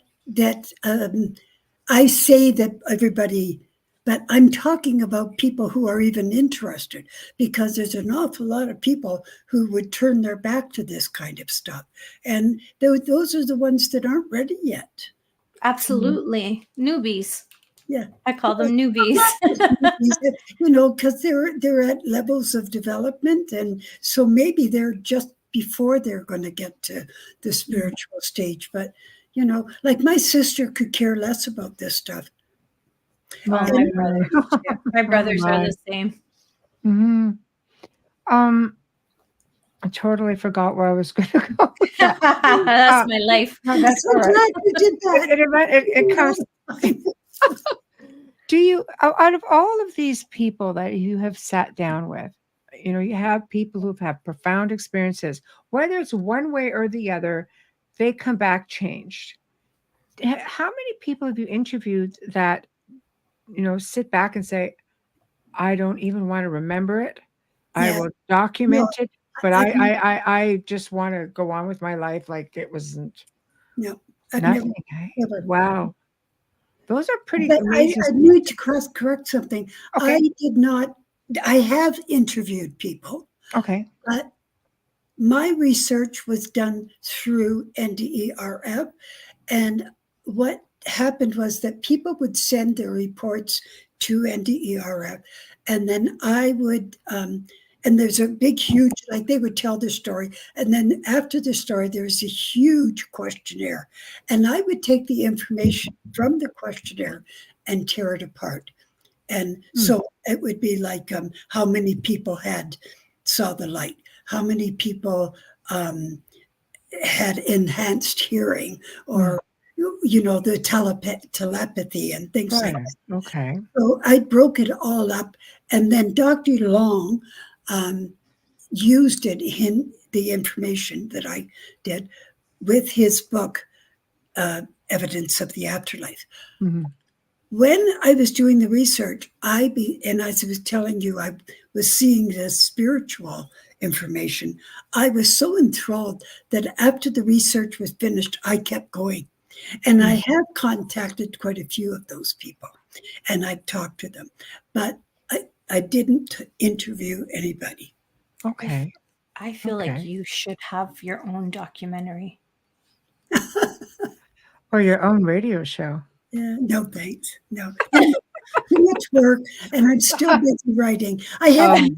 I say that everybody, but I'm talking about people who are even interested, because there's an awful lot of people who would turn their back to this kind of stuff. And those are the ones that aren't ready yet. Absolutely. Newbies. Yeah. I call them newbies. Because they're at levels of development. And so maybe they're just before they're going to get to the spiritual stage. But, like my sister could care less about this stuff. Well, my brothers are the same. Mm-hmm. I totally forgot where I was going to go with that. That's my life. No, that's all right. You did that. It comes. Do you, out of all of these people that you have sat down with, you have people who've had profound experiences, whether it's one way or the other, they come back changed. How many people have you interviewed that, sit back and say, I don't even want to remember it. I will document it, but I just want to go on with my life like it wasn't nothing. Never. Wow. Those are pretty amazing. I need to correct something. Okay. I have interviewed people. Okay. But my research was done through NDERF, and what happened was that people would send their reports to NDERF, and then I would, and there's a big, huge, like they would tell the story, and then after the story, there's a huge questionnaire, and I would take the information from the questionnaire and tear it apart. And so it would be like how many people had saw the light, how many people had enhanced hearing, or the telepathy and things like that. Okay. So I broke it all up, and then Dr. Long used it in the information that I did with his book, Evidence of the Afterlife. When I was doing the research, and as I was telling you, I was seeing the spiritual information. I was so enthralled that after the research was finished, I kept going. And I have contacted quite a few of those people, and I've talked to them, but I didn't interview anybody. Okay. I feel like you should have your own documentary. Or your own radio show. No, thanks. No. Too much work, and I'm still busy writing. I have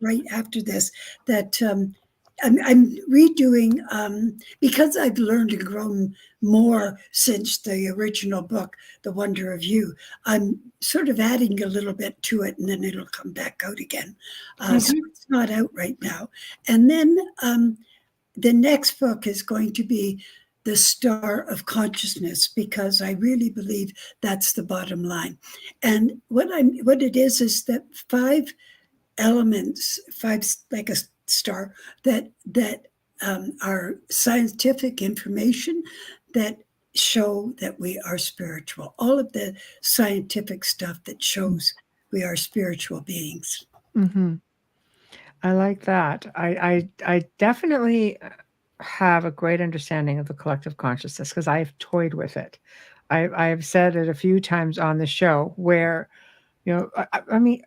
right after this that I'm redoing, because I've learned and grown more since the original book, The Wonder of You. I'm sort of adding a little bit to it, and then it'll come back out again. So it's not out right now. And then the next book is going to be The Star of Consciousness, because I really believe that's the bottom line. And what it is that 5 elements, 5 like a star, that are scientific information that show that we are spiritual. All of the scientific stuff that shows we are spiritual beings. I like that. I definitely have a great understanding of the collective consciousness because I've toyed with it. I've said it a few times on the show where, I mean,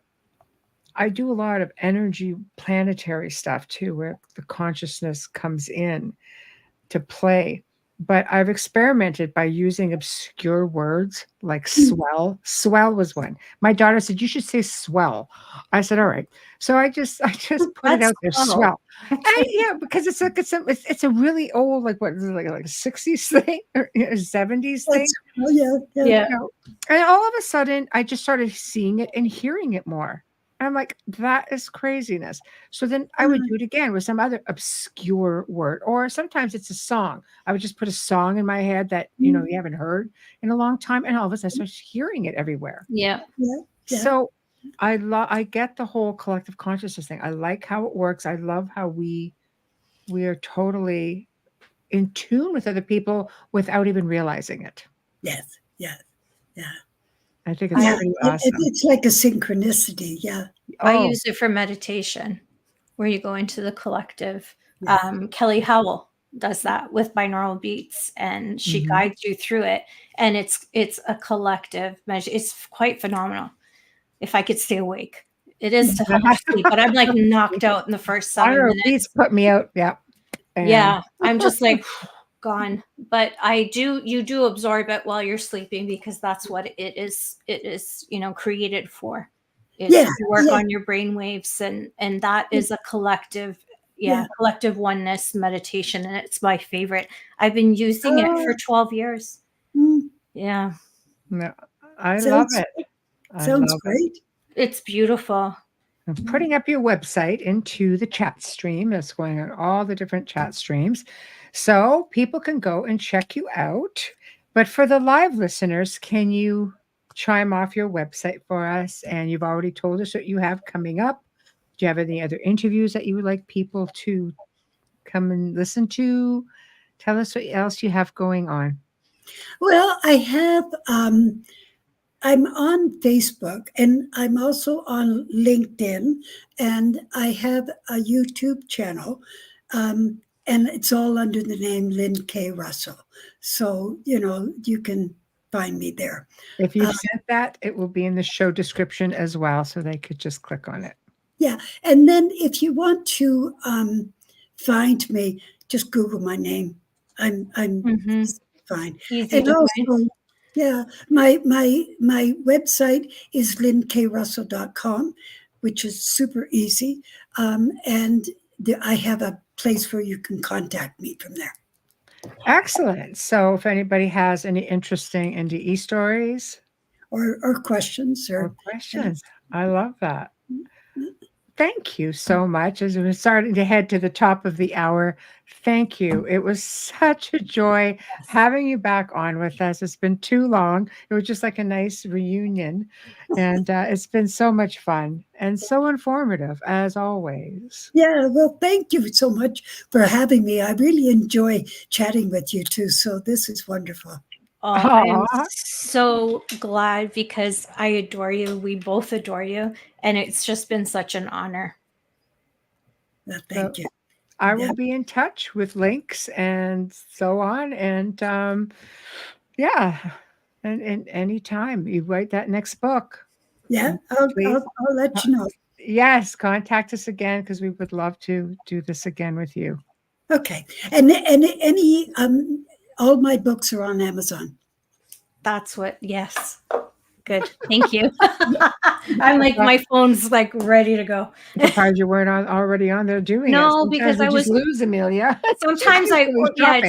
I do a lot of energy planetary stuff too, where the consciousness comes in to play. But I've experimented by using obscure words like swell. Swell was one. My daughter said, "You should say swell." I said, "All right." So I just put it out there, swell. Because it's a really old, like what is it, like a 60s thing or 70s thing. Yeah. And all of a sudden, I just started seeing it and hearing it more. I'm like, that is craziness. So then I would do it again with some other obscure word, or sometimes it's a song. I would just put a song in my head that, you haven't heard in a long time. And all of a sudden I start hearing it everywhere. Yeah. So I get the whole collective consciousness thing. I like how it works. I love how we are totally in tune with other people without even realizing it. Yes. I think it's pretty awesome. It's like a synchronicity. Yeah. I use it for meditation, where you go into the collective. Kelly Howell does that with binaural beats, and she guides you through it. And it's a collective measure. It's quite phenomenal. If I could stay awake, it is to help sleep, but I'm like knocked out in the first 7 minutes. Beats put me out. Yeah. Yeah. I'm just like gone. But you do absorb it while you're sleeping, because that's what it is created for. It's to work on your brain waves, and that is a collective collective oneness meditation, and it's my favorite. I've been using it for 12 years. Yeah. No, I love it. Sounds great. It's beautiful. I'm putting up your website into the chat stream. That's going on all the different chat streams. So people can go and check you out. But for the live listeners, can you chime off your website for us? And you've already told us what you have coming up. Do you have any other interviews that you would like people to come and listen to? Tell us what else you have going on. Well, I have, I'm on Facebook, and I'm also on LinkedIn, and I have a YouTube channel. And it's all under the name Lynn K Russell. So, you can find me there. If you've sent that, it will be in the show description as well, so they could just click on it. Yeah. And then if you want to find me, just Google my name. I'm fine. Easy And to also, find. yeah, my website is lynnKrussell.com, which is super easy. And I have a place where you can contact me from there. Excellent. So if anybody has any interesting NDE stories Or questions or or questions, I love that. Thank you so much. As we're starting to head to the top of the hour, thank you. It was such a joy having you back on with us. It's been too long. It was just like a nice reunion. And it's been so much fun and so informative, as always. Yeah, well, thank you so much for having me. I really enjoy chatting with you too. So this is wonderful. Oh, I am Aw. so glad because I adore you. We both adore you. And it's just been such an honor. Well, So thank you. I will be in touch with links and so on. And yeah, and anytime you write that next book, Yeah, I'll please. let you know. Yes, contact us again because we would love to do this again with you. Okay, and any all my books are on Amazon. That's what, yes. Good. Thank you. I'm like, my phone's like ready to go. Surprised you weren't already on there doing it. No, Sometimes because we I just was lose Amelia. sometimes Yeah,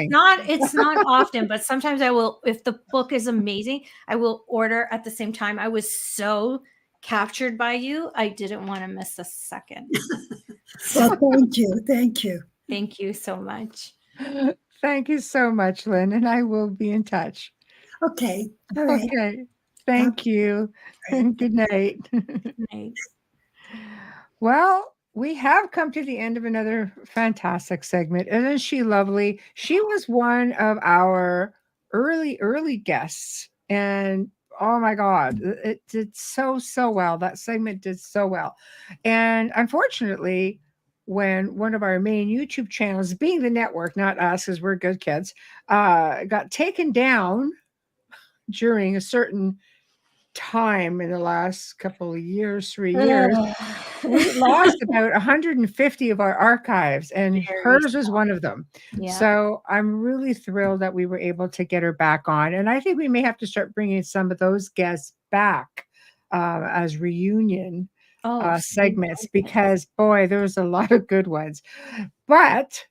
it's not often, but sometimes I will, if the book is amazing, I will order at the same time. I was so captured by you, I didn't want to miss a second. Well, thank you. Thank you so much. Thank you so much, Lynn, and I will be in touch. Okay, all right. Okay, thank you, and good night. Good night. Well, we have come to the end of another fantastic segment. Isn't she lovely? She was one of our early guests. And oh my God, it did so well. That segment did so well. And unfortunately, when one of our main YouTube channels, being the network, not us, because we're good kids, got taken down during a certain time in the last couple of years, 3 years, we lost about 150 of our archives, and hers was one of them. Yeah. So I'm really thrilled that we were able to get her back on. And I think we may have to start bringing some of those guests back as reunion segments because, boy, there was a lot of good ones. But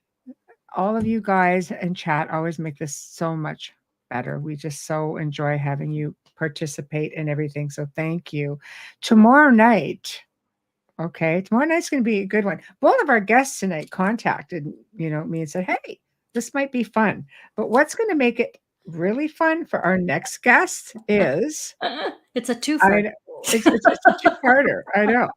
all of you guys in chat always make this so much better. We just so enjoy having you participate in everything. So thank you. Tomorrow night's going to be a good one. Both of our guests tonight contacted, me and said, "Hey, this might be fun." But what's going to make it really fun for our next guest is it's a twofer. It's a two-parter. I know.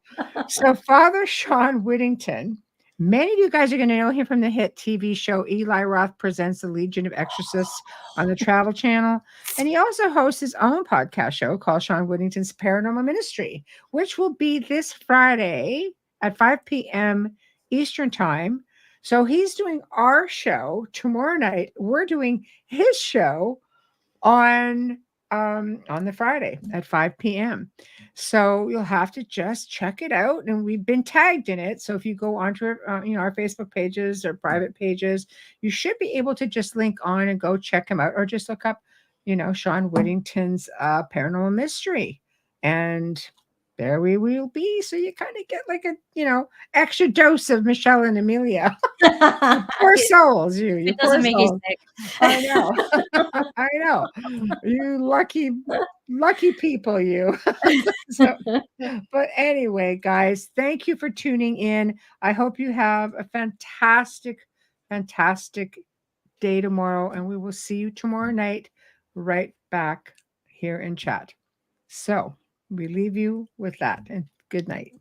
So Father Sean Whittington, many of you guys are going to know him from the hit TV show Eli Roth Presents the Legion of Exorcists on the Travel Channel. And he also hosts his own podcast show called Sean Whittington's Paranormal Ministry, which will be this Friday at 5 p.m. Eastern Time. So he's doing our show tomorrow night. We're doing his show on the Friday at 5 p.m. So you'll have to just check it out. And we've been tagged in it. So if you go onto our Facebook pages or private pages, you should be able to just link on and go check him out, or just look up, Sean Whittington's Paranormal Mystery. And there we will be. So you kind of get like a, extra dose of Michelle and Amelia. Poor souls, you. It doesn't make you sick. I know. I know. You lucky people, you. But anyway, guys, thank you for tuning in. I hope you have a fantastic day tomorrow, and we will see you tomorrow night right back here in chat. So we leave you with that, and good night.